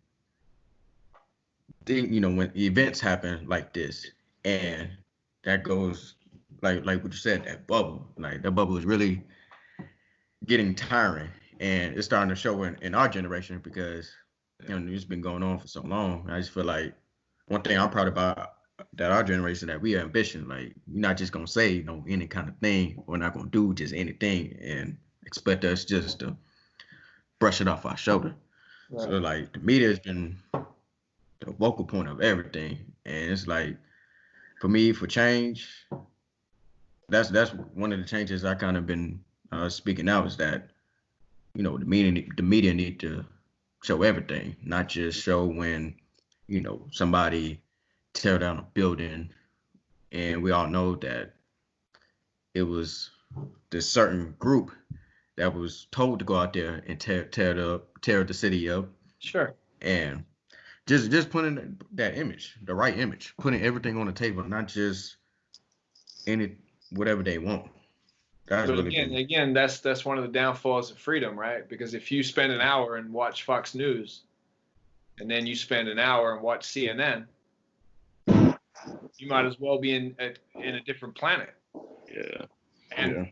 when events happen like this, and that goes like what you said, that bubble is really getting tiring, and it's starting to show in our generation because it's been going on for so long. I just feel like one thing I'm proud about that our generation, that we are ambition. Like, we're not just gonna say any kind of thing. We're not gonna do just anything and expect us just to brush it off our shoulder. Right. So like the media has been the vocal point of everything, And it's like, for me, for change, that's one of the changes I kind of been speaking out, is that, you know, the media need to show everything, not just show when, you know, somebody tear down a building, and we all know that it was this certain group that was told to go out there and tear the city up, Sure. and just putting that image, the right image, putting everything on the table, not just any whatever they want. That's But really been. again, that's one of the downfalls of freedom, right? Because if you spend an hour and watch Fox News, and then you spend an hour and watch CNN, you might as well be in a different planet. Yeah. And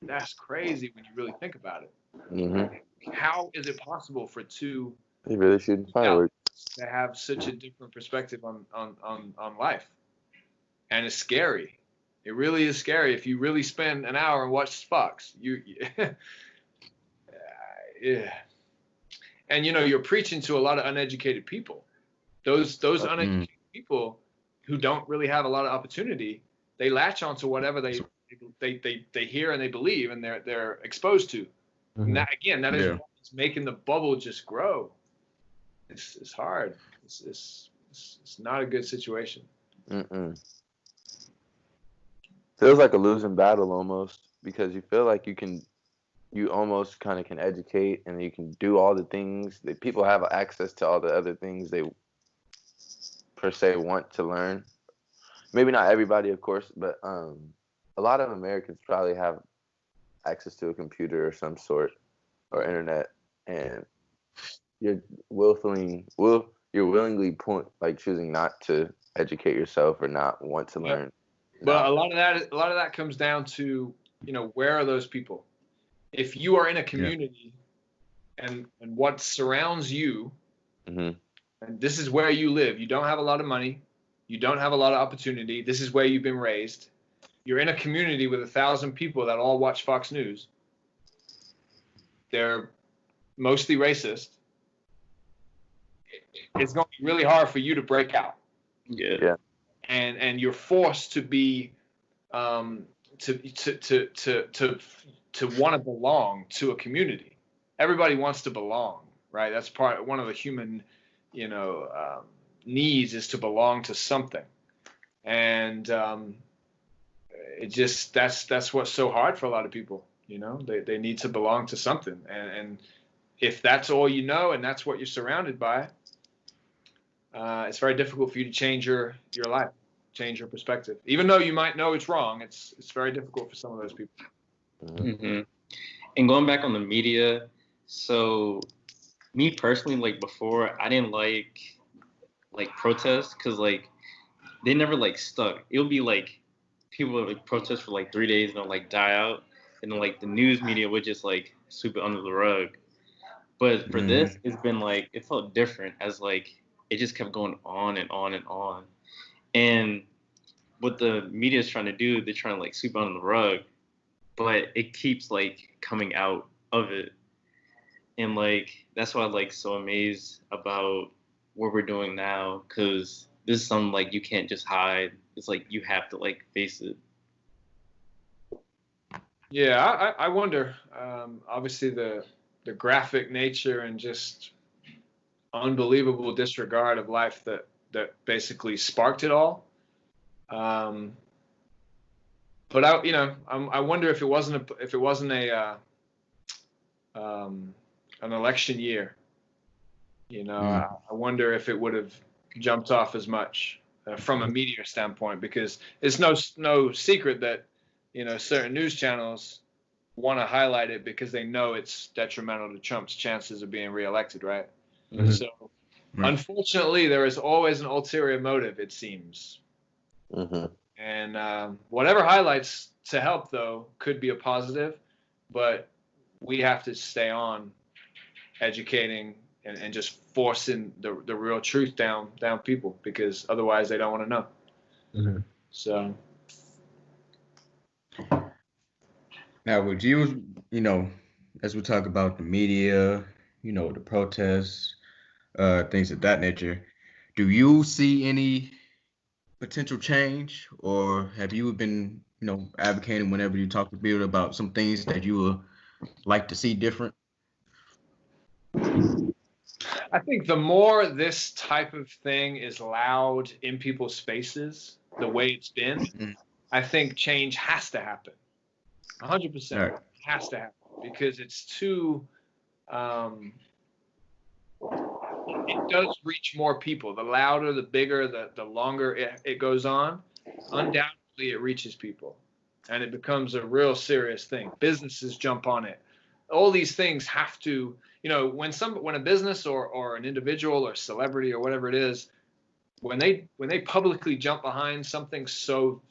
that's crazy when you really think about it. Mm-hmm. How is it possible for two They really shooting fireworks. to have such a different perspective on life? And it's scary. It really is scary if you really spend an hour and watch Fox. Yeah. And you know, you're preaching to a lot of uneducated people. Those uneducated people who don't really have a lot of opportunity, they latch onto whatever they hear and they believe and they're exposed to. And that is what's making the bubble just grow. It's hard. It's not a good situation. Feels like a losing battle almost, because you feel like you almost kind of can educate and you can do all the things that people have access to, all the other things they per se want to learn. Maybe not everybody, of course, but a lot of Americans probably have access to a computer or some sort or internet, and you're willingly choosing not to educate yourself or not want to learn. But a lot of that comes down to, you know, where are those people? If you are in a community and what surrounds you, and this is where you live, you don't have a lot of money, you don't have a lot of opportunity, this is where you've been raised, you're in a community with 1,000 people that all watch Fox News, they're mostly racist, it's going to be really hard for you to break out. Yeah. And you're forced to be to want to belong to a community. Everybody wants to belong, right? That's one of the human, needs, is to belong to something. And it just that's what's so hard for a lot of people. You know, they need to belong to something, and if that's all you know and that's what you're surrounded by, it's very difficult for you to change your life, change your perspective. Even though you might know it's wrong, it's very difficult for some of those people. Mm-hmm. And going back on the media, so me personally, like before, I didn't like protests, because like they never like stuck. It would be like people would like protest for like 3 days and they'll like die out, and then like the news media would just like sweep it under the rug. But for this, it's been like, it felt different, as like it just kept going on and on and on. And what the media is trying to do, they're trying to like sweep under the rug, but it keeps like coming out of it. And like that's why I'm like so amazed about what we're doing now, because this is something like you can't just hide. It's like you have to like face it. Yeah, I wonder. Obviously, the graphic nature and just unbelievable disregard of life that basically sparked it all. But I wonder if it wasn't an election year. I wonder if it would have jumped off as much from a media standpoint, because it's no secret that certain news channels want to highlight it because they know it's detrimental to Trump's chances of being reelected, right? Mm-hmm. So, unfortunately, there is always an ulterior motive, it seems. Mm-hmm. And whatever highlights to help, though, could be a positive, but we have to stay on educating and just forcing the real truth down people, because otherwise they don't want to know. Mm-hmm. So. Now, would you, as we talk about the media, the protests, things of that nature, do you see any potential change, or have you been, advocating whenever you talk to people about some things that you would like to see different? I think the more this type of thing is allowed in people's spaces, the way it's been, I think change has to happen. 100% Right. has to happen because it's too. It does reach more people. The louder, the bigger, the longer it goes on, undoubtedly it reaches people, and it becomes a real serious thing. Businesses jump on it. All these things have to, when a business or an individual or celebrity or whatever it is, when they publicly jump behind something so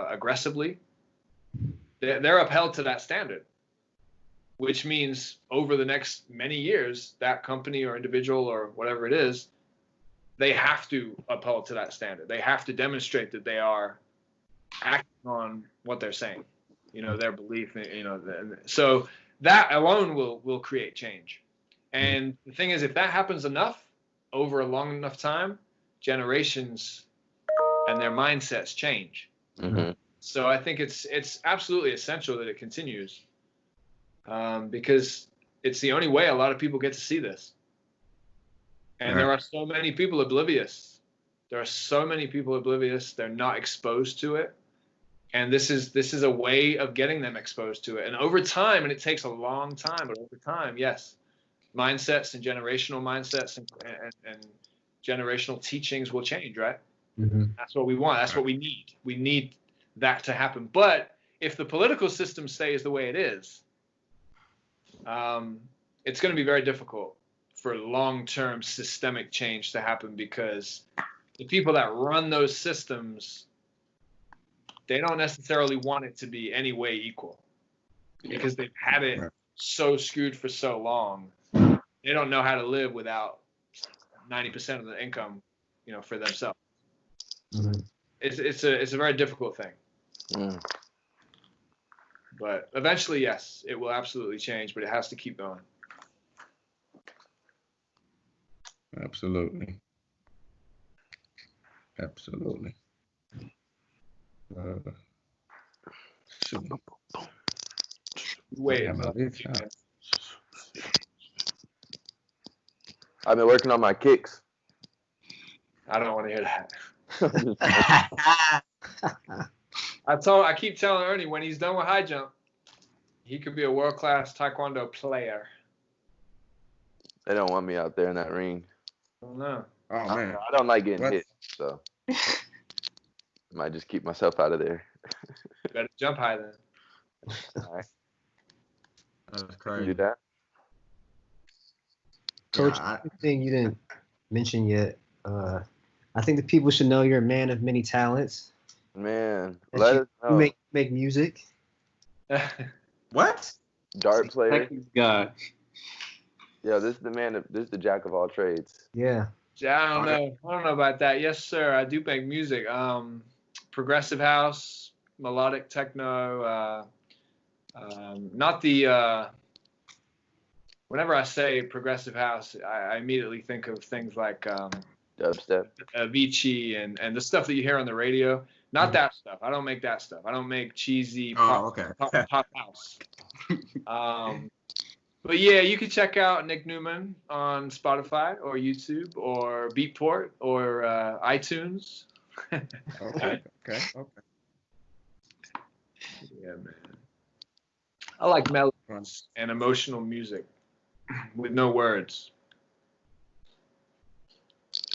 aggressively, they're upheld to that standard, which means over the next many years, that company or individual or whatever it is, they have to uphold to that standard. They have to demonstrate that they are acting on what they're saying, their belief, so that alone will create change. And the thing is, if that happens enough over a long enough time, generations and their mindsets change. Mm-hmm. So I think it's absolutely essential that it continues, because it's the only way a lot of people get to see this. And there are so many people oblivious. They're not exposed to it. And this is a way of getting them exposed to it. And over time, and it takes a long time, but over time, yes, mindsets and generational mindsets and generational teachings will change, right? Mm-hmm. That's what we want. That's what we need. We need that to happen. But if the political system stays the way it is, it's going to be very difficult for long-term systemic change to happen, because the people that run those systems, they don't necessarily want it to be any way equal, because they've had it so skewed for so long. They don't know how to live without 90% of the income, for themselves. Mm-hmm. It's a very difficult thing. Mm. But eventually, yes, it will absolutely change, but it has to keep going. Absolutely. Wait, I've been working on my kicks. I don't want to hear that. I keep telling Ernie, when he's done with high jump, he could be a world-class Taekwondo player. They don't want me out there in that ring. I don't know. Oh man, I don't like getting hit, so I might just keep myself out of there. Better jump high then. All right. that's You crazy. do that. Coach, thing you didn't mention yet. I think the people should know you're a man of many talents. Man, That let you, us know. you make music. What? Dart player. Texas guy. Yeah, this is the man. This is the jack of all trades. Yeah. I don't know about that. Yes, sir. I do make music. Progressive house, melodic techno. Not the. Whenever I say progressive house, I immediately think of things like Dubstep. Avicii and the stuff that you hear on the radio. Not that stuff. I don't make that stuff. I don't make cheesy pop house. But yeah, you can check out Nick Newman on Spotify or YouTube or Beatport or iTunes. Okay. Yeah, man. I like melodies and emotional music with no words.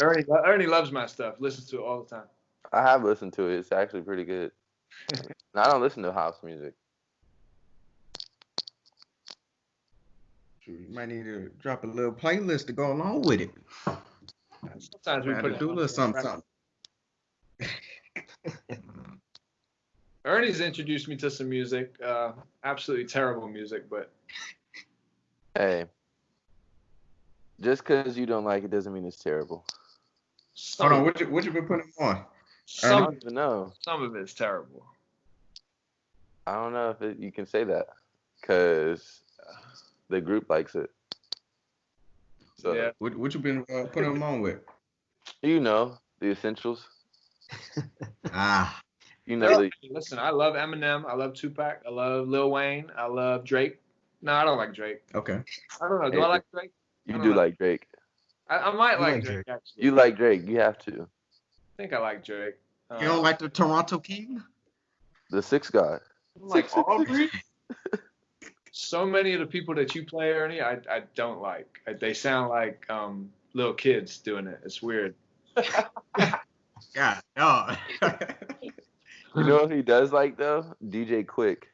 Ernie loves my stuff. Listens to it all the time. I have listened to it. It's actually pretty good. And I don't listen to house music. You might need to drop a little playlist to go along with it. Sometimes we put do a little something. Ernie's introduced me to some music. Absolutely terrible music, but Hey, just because you don't like it doesn't mean it's terrible. Hold on, what you been putting on? I some don't even know. of it's terrible. I don't know if you can say that because the group likes it. So Yeah. What you been putting them on with? you know the essentials. Ah, You know the Listen, I love Eminem. I love Tupac. I love Lil Wayne. I love Drake. No, I don't like Drake. okay. I don't know. Do I like Drake? I you don't do know. like Drake. I might You like like Drake, Drake. actually. You like Drake. You have to. I think I like Drake. You don't like the Toronto King? The sixth guy. Like Aubrey? So many of the people that you play, Ernie, I don't like. They sound like little kids doing it. It's weird. God, no. You know what he does like though? DJ Quick.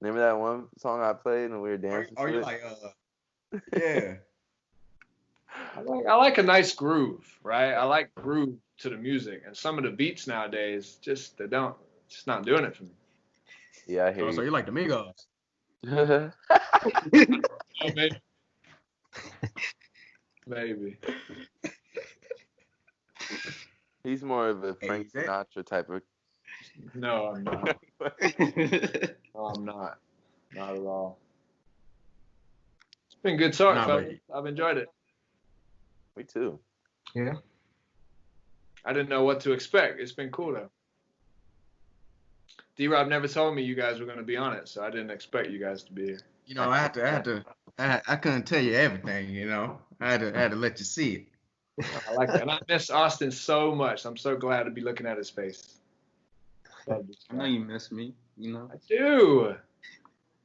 Remember that one song I played and we were dancing Are to you it? like, yeah. I like a nice groove, right? I like groove to the music, and some of the beats nowadays just not doing it for me. Yeah, I hear Oh, so you. you like the Migos? Oh, maybe. Maybe. He's more of a Frank Hey, Sinatra type of. No, I'm not. No, I'm not. Not at all. It's been good talk, Nah, fellas. but- I've enjoyed it. Me too. Yeah. I didn't know what to expect. It's been cool though. D-Rob never told me you guys were going to be on it, so I didn't expect you guys to be here. You know, I couldn't tell you everything, you know. I had to let you see it. I like that. And I miss Austin so much. I'm so glad to be looking at his face. I know you miss me, you know. I do.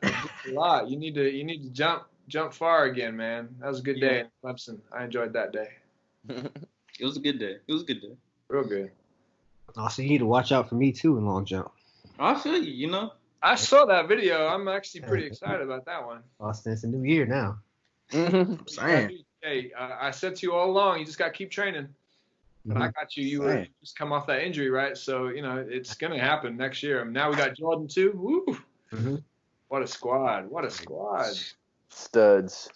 A lot. You need to jump far again, man. That was a good day in Clemson. I enjoyed that day. It was a good day. It was a good day. Real good. Also, you need to watch out for me too in long jump. I feel you, you know. I saw that video. I'm actually pretty excited about that one. Austin, it's a new year now. I'm saying. Hey, I said to you all along, you just got to keep training. And I got you. You were Same. just come off that injury, right? So, you know, it's going to happen next year. Now we got Jordan too. Woo. Mhm. What a squad. What a squad. Studs.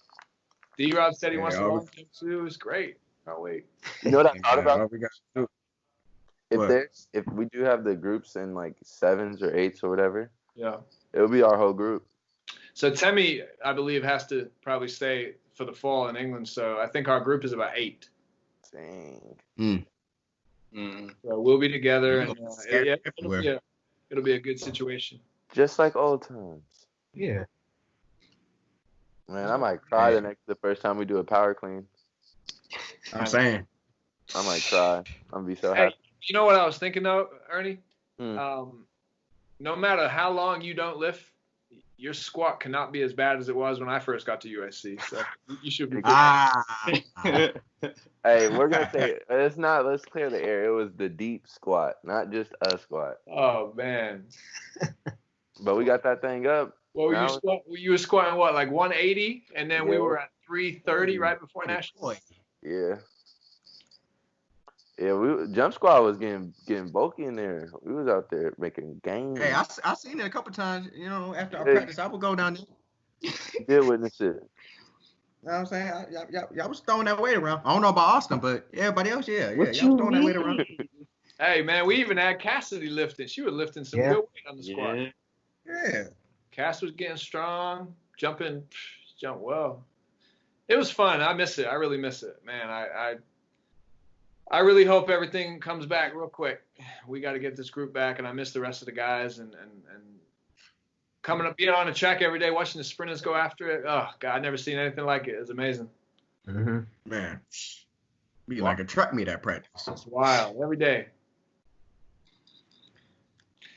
D-Rob said he Yeah, wants to all long jump too. It's great. Can't wait. You know what I thought Yeah, about? all we got to do. If What? if we do have the groups in like 7s or 8s or whatever, Yeah. it'll be our whole group. So Temi, I believe, has to probably stay for the fall in England. So I think our group is about 8. Dang. So we'll be together, and Scared everywhere. it'll be a good situation. Just like old times. Yeah. Man, I might cry the first time we do a power clean. I'm saying. I might cry. I'm gonna be so Hey, happy. you know what I was thinking though, Ernie? Hmm. No matter how long you don't lift, your squat cannot be as bad as it was when I first got to USC. So you should be good. Hey, we're gonna say it's not. Let's clear the air. It was the deep squat, not just a squat. Oh man. But we got that thing up. What were you Now- squat? You were squatting what, like 180, and then we Yeah. were at 330 right before national. Yeah. Yeah, jump squat was getting bulky in there. We was out there making gains. Hey, I seen it a couple times. You know, after I Yeah. practice, I would go down there. You did witness it. You know what I'm saying? Y'all was throwing that weight around. I don't know about Austin, but everybody else, yeah, y'all was throwing that weight around. Hey man, we even had Cassidy lifting. She was lifting some Yeah. good weight on the squat. Yeah. Yeah. Cass was getting strong, jumped well. It was fun. I miss it. I really miss it, man. I really hope everything comes back real quick. We got to get this group back, and I miss the rest of the guys and coming up, being on the track every day, watching the sprinters go after it. Oh God, I've never seen anything like it. It's amazing. Mm-hmm. Man. Be like a track meet at practice. It's wild every day.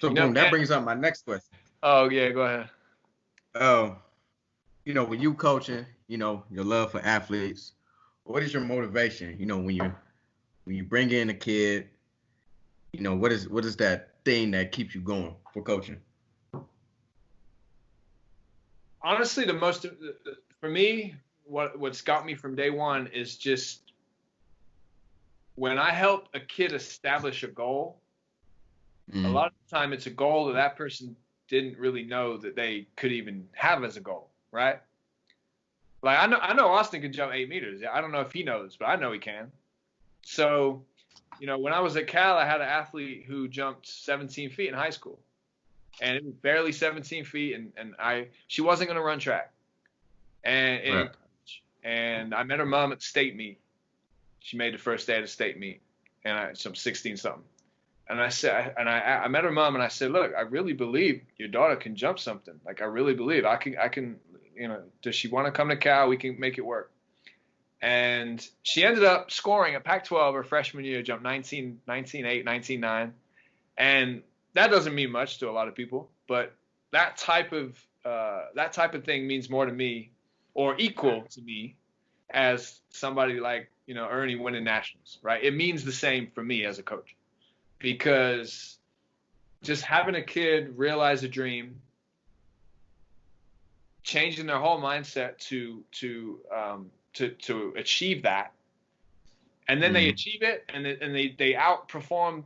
So You know, boom, that man- brings up my next question. Oh yeah, go ahead. You know, when you coaching, you know, your love for athletes, what is your motivation? You know, when you bring in a kid, you know, what is that thing that keeps you going for coaching? Honestly, for me, what's got me from day one is just when I help a kid establish a goal. A lot of the time, it's a goal that person didn't really know that they could even have as a goal, right? Like I know Austin can jump 8 meters. I don't know if he knows, but I know he can. So, you know, when I was at Cal, I had an athlete who jumped 17 feet in high school, and it was barely 17 feet, and she wasn't going to run track, and I met her mom at the state meet. She made the first day of the state meet, and I'm 16 something. And I said, I met her mom, and I said, look, I really believe your daughter can jump something. Like, I really believe I can, does she want to come to Cal? We can make it work. And she ended up scoring at Pac-12 her freshman year, jumped 19.8, 19.9. And that doesn't mean much to a lot of people, but that type of thing means more to me, or equal to me, as somebody like, Ernie winning nationals, right? It means the same for me as a coach, because just having a kid realize a dream, changing their whole mindset to achieve that, and then they achieve it, and they outperform,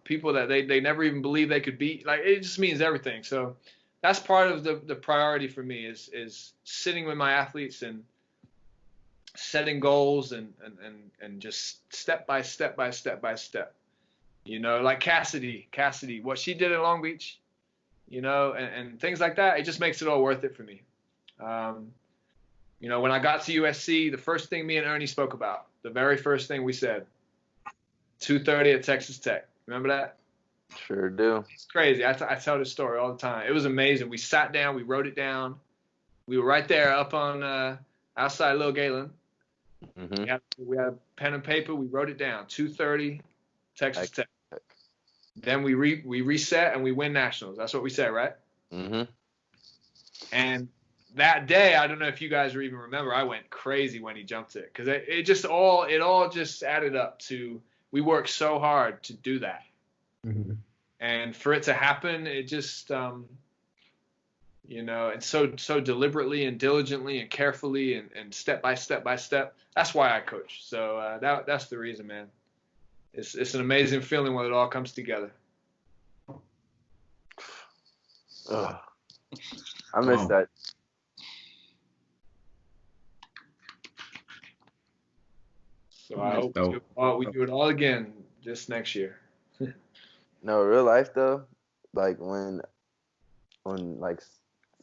people that they never even believed they could beat. Like, it just means everything. So that's part of the priority for me, is sitting with my athletes and setting goals and just step by step, like Cassidy, what she did in Long Beach, and things like that. It just makes it all worth it for me. When I got to USC, the first thing me and Ernie spoke about, the very first thing we said, 2:30 at Texas Tech. Remember that? Sure do. It's crazy. I tell this story all the time. It was amazing. We sat down, we wrote it down. We were right there up on outside Little Galen. Mm-hmm. We had pen and paper. We wrote it down. 2:30, Texas Tech. Then we reset and we win nationals. That's what we said, right? Mm-hmm. And that day, I don't know if you guys even remember, I went crazy when he jumped it, because it all just added up to, we worked so hard to do that. Mm-hmm. And for it to happen, it just, and so deliberately and diligently and carefully and step by step. That's why I coach. So that's the reason, man. It's an amazing feeling when it all comes together. Ugh. I miss that. So I hope we do it all again just next year. No, real life though, like when like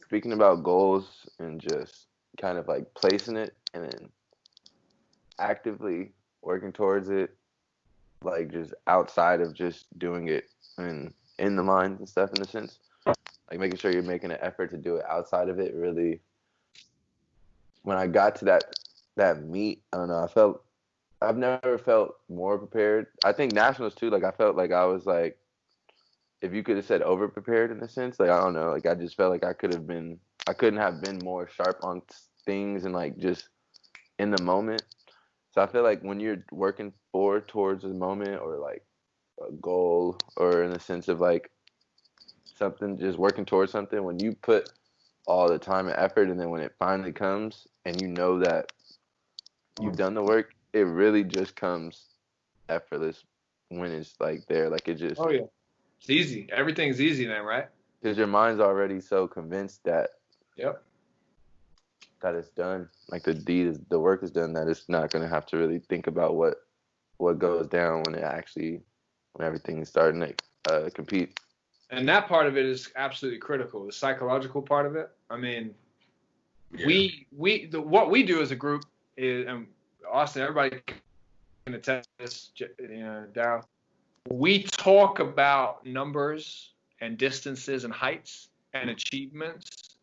speaking about goals and just kind of like placing it and then actively working towards it, like just outside of just doing it and in the mind and stuff, in a sense, like making sure you're making an effort to do it outside of it. Really, when I got to that meet, I don't know, I've never felt more prepared. I think nationals too, like I felt like I was like, if you could have said over prepared in a sense, like I don't know, like I just felt like I couldn't have been more sharp on things and like just in the moment. So I feel like when you're working towards a moment or like a goal, or in the sense of like something, just working towards something, when you put all the time and effort, and then when it finally comes and you know that you've done the work, it really just comes effortless when it's like there. Like it just, oh yeah, it's easy. Everything's easy then, right? Because your mind's already so convinced that Yep. that it's done. Like the work is done, that it's not gonna have to really think about what goes down when everything is starting to compete. And that part of it is absolutely critical. The psychological part of it. I mean, what we do as a group is, and Austin, everybody can attest to this, Darryl. We talk about numbers and distances and heights and achievements.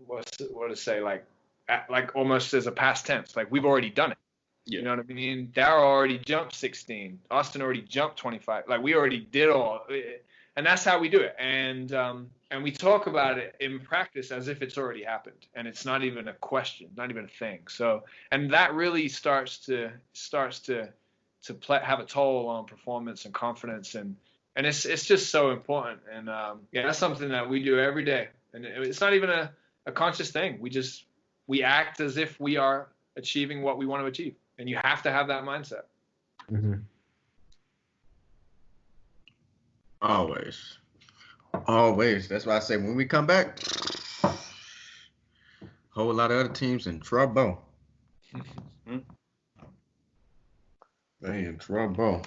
What to say, like almost as a past tense, like we've already done it. Yeah. You know what I mean? Darryl already jumped 16. Austin already jumped 25. Like we already did all, and that's how we do it. And we talk about it in practice as if it's already happened, and it's not even a question, not even a thing. So, and that really starts to have a toll on performance and confidence, and it's just so important. And that's something that we do every day, and it's not even a conscious thing. We act as if we are achieving what we want to achieve. And you have to have that mindset. Mm-hmm. Always. That's why I say when we come back, whole lot of other teams in trouble. They in trouble.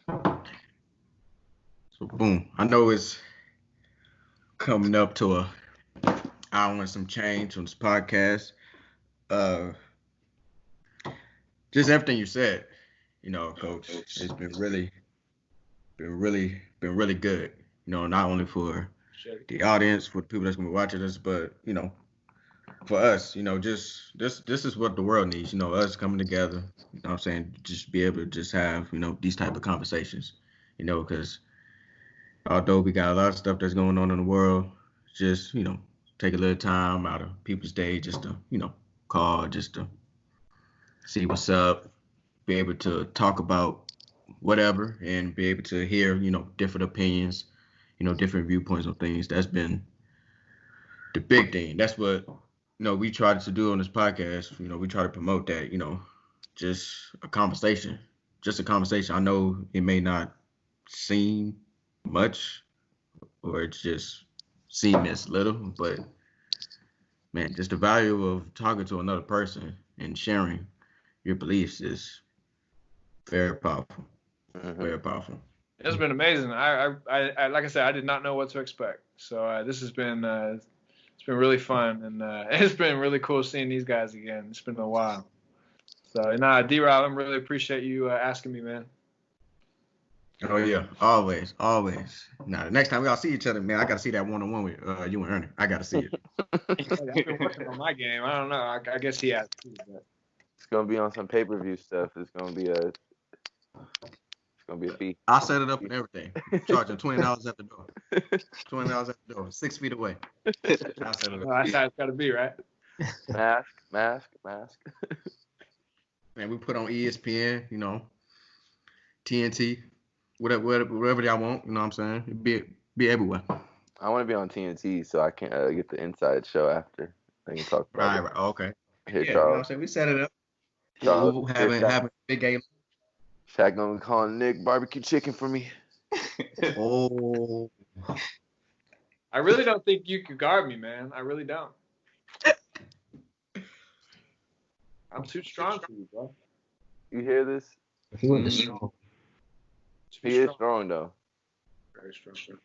So boom. I know it's coming up to a hour and some change on this podcast. just everything you said, Coach, it's been really good. Not only for the audience, for the people that's gonna be watching us, but for us, just this is what the world needs. Us coming together. What I'm saying, just be able to just have these type of conversations. Because although we got a lot of stuff that's going on in the world, just take a little time out of people's day just to call, just to see what's up, be able to talk about whatever, and be able to hear different opinions, different viewpoints on things. That's been the big thing. That's what we tried to do on this podcast. We try to promote that. Just a conversation, I know it may not seem much, or it's just seem as little, but man, just the value of talking to another person and sharing your beliefs is very powerful. Very powerful. It's been amazing. I like I said, I did not know what to expect. So this has been it's been really fun, and it's been really cool seeing these guys again. It's been a while. So D-Rob, I really appreciate you asking me, man. Oh yeah, always. Now the next time we all see each other, man, I gotta see that one-on-one with you and Ernie. I gotta see it. I've been working on my game. I don't know. I guess he has too. But. It's gonna be on some pay-per-view stuff. It's gonna be a fee. I'll set it up and everything. Charging $20 at the door. $20 at the door. 6 feet away. I'll set it up. That's how it's gotta be, right? Mask. Man, we put on ESPN, TNT, whatever y'all want. You know what I'm saying? Be everywhere. I want to be on TNT so I can get the inside show after. I can talk about it. Right. Okay. Here, Yeah, you know what I'm saying? We set it up. Charles, Having a big game. Shaq gonna be calling Nick barbecue chicken for me. Oh. I really don't think you could guard me, man. I really don't. I'm too strong for you, bro. You hear this? He went to strong. He is strong though. Very strong.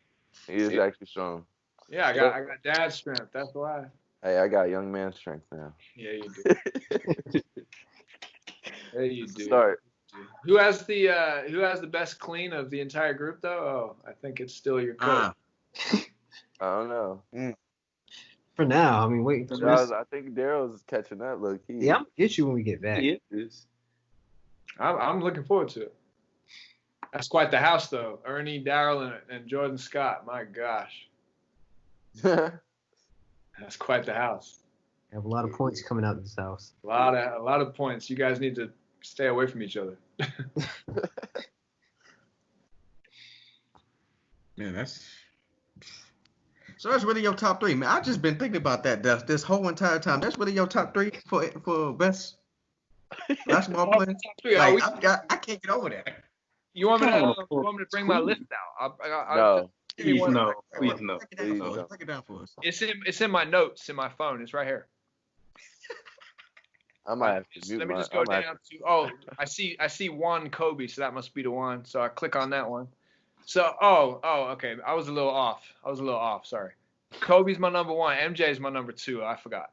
He is actually strong. Yeah, I got dad strength. That's why. Hey, I got young man strength now. Yeah, you do. Yeah, you do. Start. Who has the best clean of the entire group though? Oh, I think it's still your coach. I don't know. For now, I mean, wait. I think Daryl's catching that low key. Yeah, I'm gonna get you when we get back. He is. I'm looking forward to it. That's quite the house, though. Ernie, Daryl, and Jordan Scott. My gosh, that's quite the house. I have a lot of points coming out of this house. A lot of points. You guys need to stay away from each other. Man, that's really your top three, man. I've just been thinking about that this whole entire time. That's really your top three for best basketball players. Like, I can't get over that. You want me to bring my list out? No. Please no. Break it down for us. It's in my notes in my phone. It's right here. I might have to mute Let me my. just go down to. Oh, I see one Kobe, so that must be the one. So I click on that one. So okay. I was a little off. Sorry. Kobe's my number one. MJ's my number two. I forgot.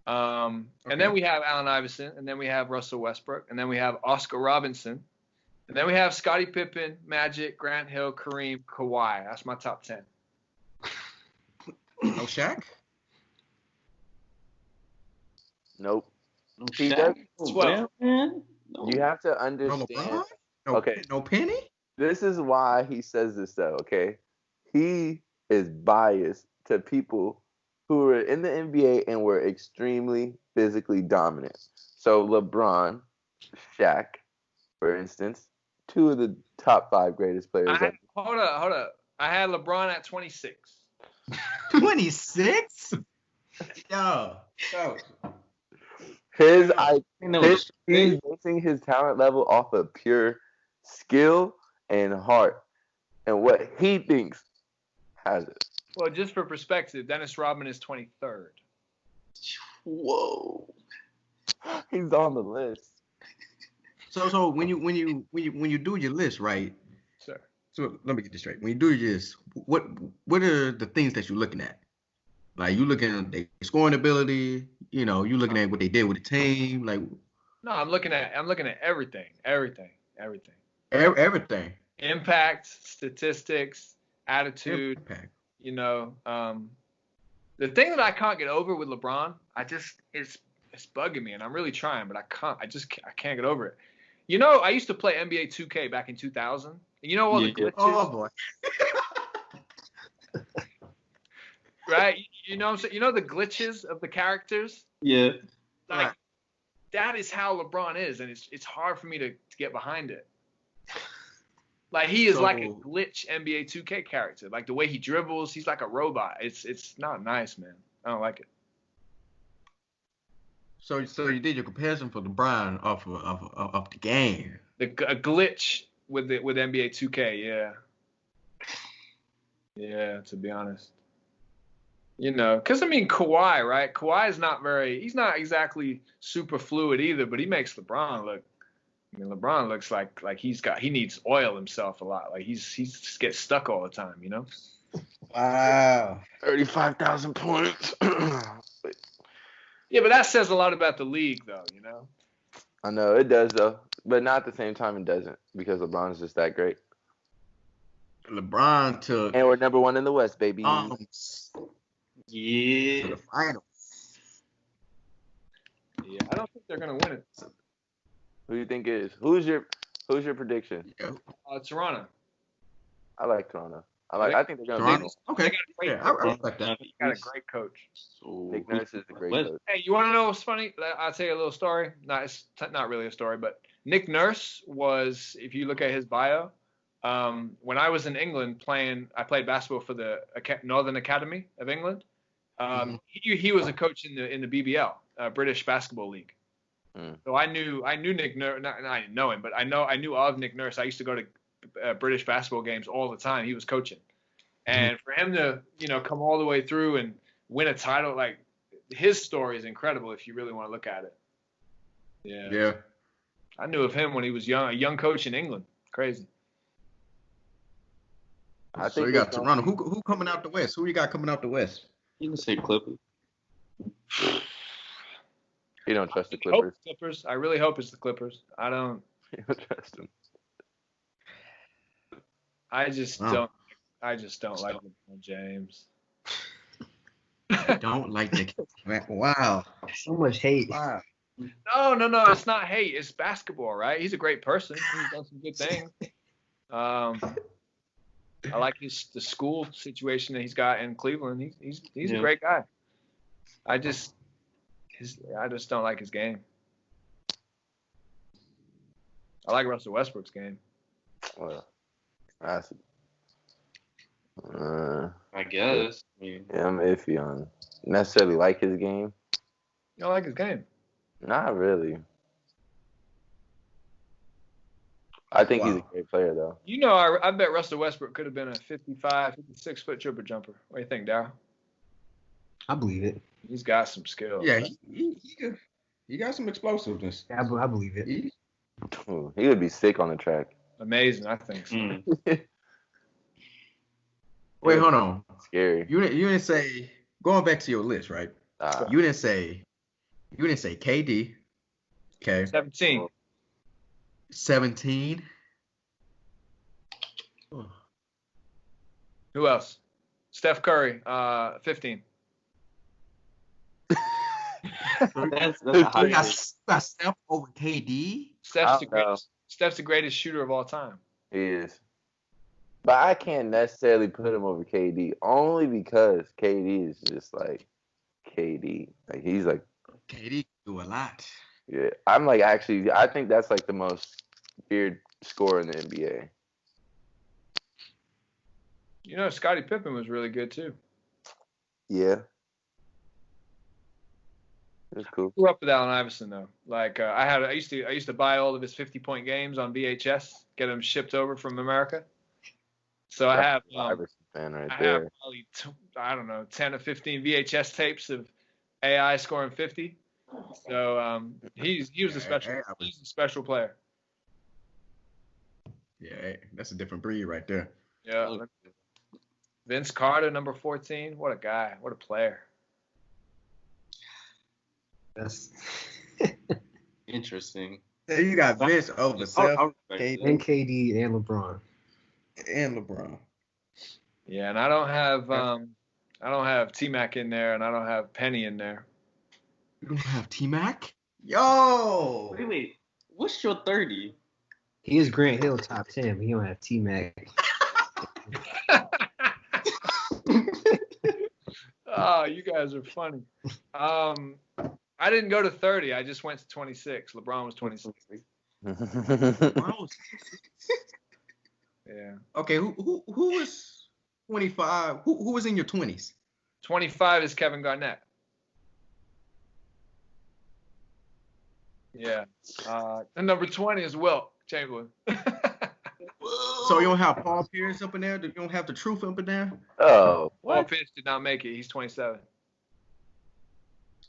And then we have Allen Iverson, and then we have Russell Westbrook, and then we have Oscar Robinson, and then we have Scottie Pippen, Magic, Grant Hill, Kareem, Kawhi. That's my top 10. No Shaq? Nope. No See, Shaq? that's 12. Man. No. You have to No understand. LeBron? No, Okay. No Penny? This is why he says this though, okay? He is biased to people who were in the NBA and were extremely physically dominant. So LeBron, Shaq, for instance, two of the top 5 greatest players. Hold up. I had LeBron at 26. 26? Yo. He's Hey, basing his talent level off of pure skill and heart and what he thinks has it. Well, just for perspective, Dennis Rodman is 23rd. whoa. He's on the list. So when you do your list, right? Sir. So let me get this straight. When you do your list, what are the things that you're looking at? Like, you looking at their scoring ability, you looking at what they did with the team. Like, No, I'm looking at everything. Everything. Impact, statistics, attitude. Impact. You know, the thing that I can't get over with LeBron, it's bugging me, and I'm really trying, but I can't get over it. You know, I used to play NBA 2K back in 2000. And you know all the glitches, Oh boy. right? You know what I'm saying? You know the glitches of the characters? Yeah. Like Right. that is how LeBron is, and it's hard for me to get behind it. Like he is like a So- glitch NBA 2K character. Like the way he dribbles, he's like a robot. It's not nice, man. I don't like it. So you did your comparison for LeBron off of the game. A glitch with NBA 2K, yeah. Yeah, to be honest. You know, because I mean Kawhi, right? Kawhi is he's not exactly super fluid either, but he makes LeBron look. I mean, LeBron looks like he needs oil himself a lot. Like he just gets stuck all the time, you know? Wow. 35,000 points. Yeah, but that says a lot about the league, though, you know? I know it does though, but not at the same time it doesn't because LeBron's just that great. LeBron took And we're number 1 in the West, baby. to Yeah. the finals. Yeah, I don't think they're gonna win it. Who do you think it is? Who's your prediction? Yeah. Toronto. I like Toronto. I think they're gonna Toronto. beat They Okay. got a great Yeah, I coach. respect that. They got a great coach. So, Nick Nurse is a great West. coach. Hey, you want to know what's funny? I'll tell you a little story. It's not really a story, but Nick Nurse was, if you look at his bio, when I was in England I played basketball for the Northern Academy of England. He was a coach in the BBL, British Basketball League. So I knew Nick Nurse. I didn't know him, but I knew of Nick Nurse. I used to go to British basketball games all the time. He was coaching, and for him to come all the way through and win a title, like his story is incredible if you really want to look at it. Yeah. Yeah. I knew of him when he was young, a young coach in England. Crazy. I So think you got it's gonna Toronto. be- Who coming out the West? Who you got coming out the West? You can say Clippers. You don't trust the Hope Clippers. Clippers. I really hope it's the Clippers. I don't. You don't trust them. I just Wow. don't. I just don't like LeBron James. Don't like the wow. So much hate. Wow. No. It's not hate. It's basketball, right? He's a great person. He's done some good things. I like the school situation that he's got in Cleveland. He's a great guy. I just don't like his game. I like Russell Westbrook's game. Well, that's I guess. I mean, yeah, I'm iffy on necessarily like his game. You don't like his game. Not really. I think he's a Wow. great player though. You know, I bet Russell Westbrook could have been a 55, 56-foot triple jumper. What do you think, Darryl? I believe it. He's got some skills. Yeah, he got some explosiveness. Yeah, I believe it. He- He would be sick on the track. Amazing, I think so. Wait, hold on. Scary. You didn't say, going back to your list, right? You didn't say KD. Okay. 17. 17. Who else? Steph Curry, 15. that's a You high got, take. got Steph over KD. Steph's the greatest shooter of all time. He is. But I can't necessarily put him over KD only because KD is just like KD. Like he's like, KD do a lot. yeah. I'm like actually, I think that's like the most weird scorer in the NBA. You know, Scottie Pippen was really good too. Yeah. It's cool. Grew up with Allen Iverson though. Like I used to buy all of his 50-point games on VHS, get them shipped over from America. So I have Iverson fan right I there. have probably 10 or 15 VHS tapes of AI scoring 50. So he was a special player. Yeah, that's a different breed right there. Yeah. Vince Carter, number 14. What a guy. What a player. That's Yeah, Interesting. So you got Vince over Seth, I'll respect KD, it. And KD and LeBron. and LeBron. Yeah, and I don't have T-Mac in there, and I don't have Penny in there. You don't have T-Mac? Yo! Wait. What's your 30? He is Grant Hill top 10, but he don't have T-Mac. Oh, you guys are funny. I didn't go to 30. I just went to 26. LeBron was 26. Yeah. Okay, who was 25? Who was in your 20s? 25 is Kevin Garnett. Yeah. And number 20 is Wilt Chamberlain. So you don't have Paul Pierce up in there? You don't have the truth up in there? Oh, Paul what? Pierce did not make it. He's 27.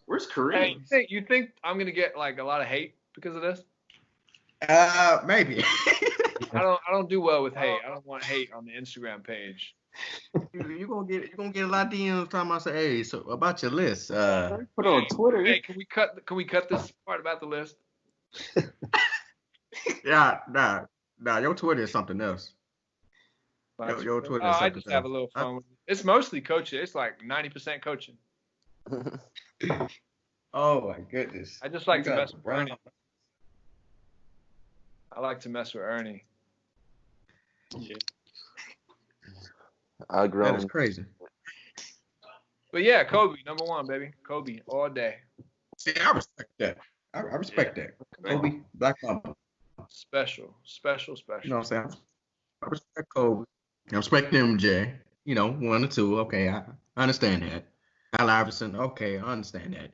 Where's Hey, Kareem? you think I'm gonna get like a lot of hate because of this? Maybe. I don't do well with hate. I don't want hate on the Instagram page. You're gonna get a lot of DMs talking about say, hey, so about your list. Put it on Twitter. Hey, can we cut this part about the list? Yeah, nah, your Twitter is something else. Your Twitter is I something just have a else. little fun with it. It's mostly coaching. It's like 90% coaching. Oh my goodness. I just like You to got mess with Brown. Ernie. I like to mess with Ernie. Yeah. I That grown. is crazy. But yeah, Kobe, number one, baby. Kobe, all day. See, I respect that. I respect that. Kobe, Black Mamba. Special. You know what I'm saying? I respect Kobe. I respect MJ. You know, 1 or 2. Okay, I understand that. Al Iverson. Okay, I understand that.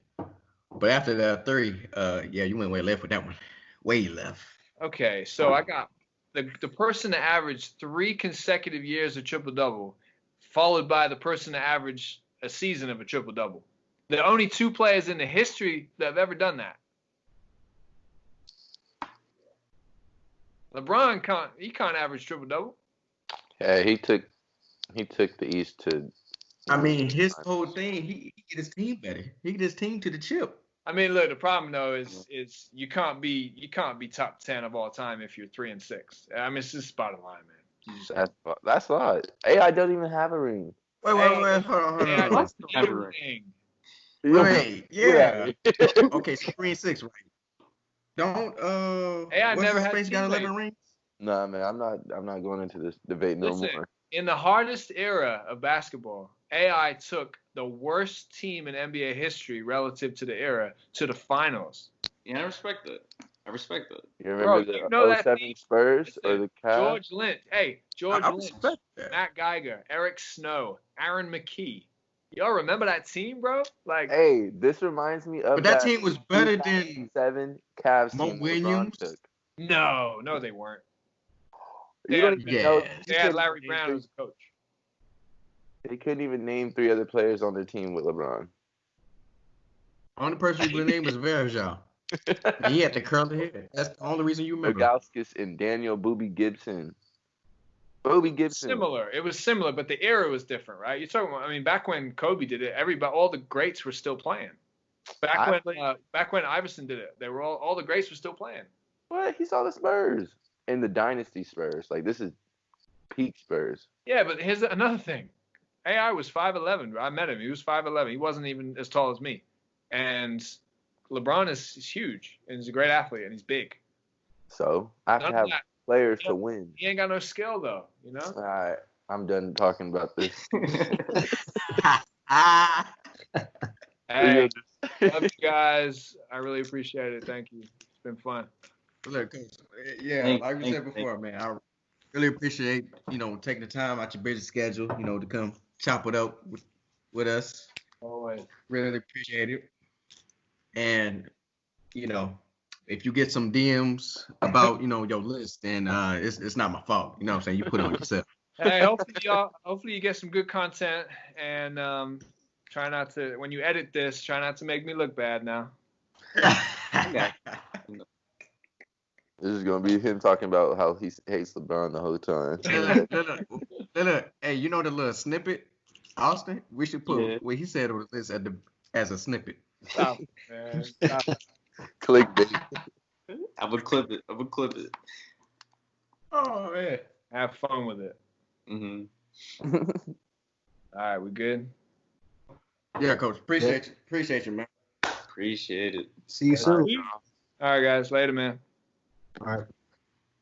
But after that 3, yeah, you went way left with that one. Way left. Okay, so I got the person that averaged 3 consecutive years of triple-double, followed by the person that averaged a season of a triple-double. The only 2 players in the history that have ever done that. LeBron can't average triple-double. Yeah, he took the East to. I mean, his whole thing, he get his team better. He get his team to the chip. I mean, look, the problem though is you can't be top 10 of all time if you're 3 and 6. I mean, it's just bottom line, man. You just, That's not. AI doesn't even have a ring. Wait, hold on. yeah, What's that's the everything. Wait, yeah. Okay, so 3 and 6, right? Don't AI what's never his had face got 11 teammates. rings? Nah, man, I'm not going into this debate no Listen, more. in the hardest era of basketball, AI took the worst team in NBA history relative to the era to the finals. Yeah, I respect it. You remember Bro, the you know that 07 team? Spurs or Listen, the Cavs? George Lynch. Hey, George I Lynch, respect that. Matt Geiger, Eric Snow, Aaron McKee. Y'all remember that team, bro? Like, Hey, this reminds me of But that team was better than 2007 Cavs Mo team LeBron Williams. took. no, they weren't. You don't even know. They had Larry Brown as a coach. They couldn't even name 3 other players on their team with LeBron. only person you could name was Verjao. And he had the curly hair. That's the only reason you remember. Rogowskis and Daniel Booby Gibson. Booby Gibson. Similar. It was similar, but the era was different, right? You're talking about. I mean, back when Kobe did it, all the greats were still playing. Back when Iverson did it, they were all the greats were still playing. What? He saw the Spurs and the dynasty Spurs. Like, this is peak Spurs. Yeah, but here's another thing. AI was 5'11". I met him. He was 5'11". He wasn't even as tall as me. And LeBron is huge, and he's a great athlete, and he's big. So I have to have players to win. He ain't got no skill, though, you know? All right, I'm done talking about this. Hey, love you guys. I really appreciate it. Thank you. It's been fun. Look, Coach, yeah, like we said before, man, I really appreciate, taking the time out your busy schedule, to come chop it up with us. Always. Really appreciate it. And, if you get some DMs about, your list, then it's not my fault. You know what I'm saying? You put it on yourself. Hey, hopefully you get some good content, and try not to, when you edit this, try not to make me look bad now. This is gonna be him talking about how he hates LeBron the whole time. Look. Hey, you know the little snippet, Austin? We should put what he said on the list as a snippet. Stop, man. Stop. Clickbait. I'm gonna clip it. Oh yeah. Have fun with it. Mm-hmm. All right, we good? Yeah, coach. Appreciate you, man. Appreciate it. See you soon. All right, guys. Later, man. All right.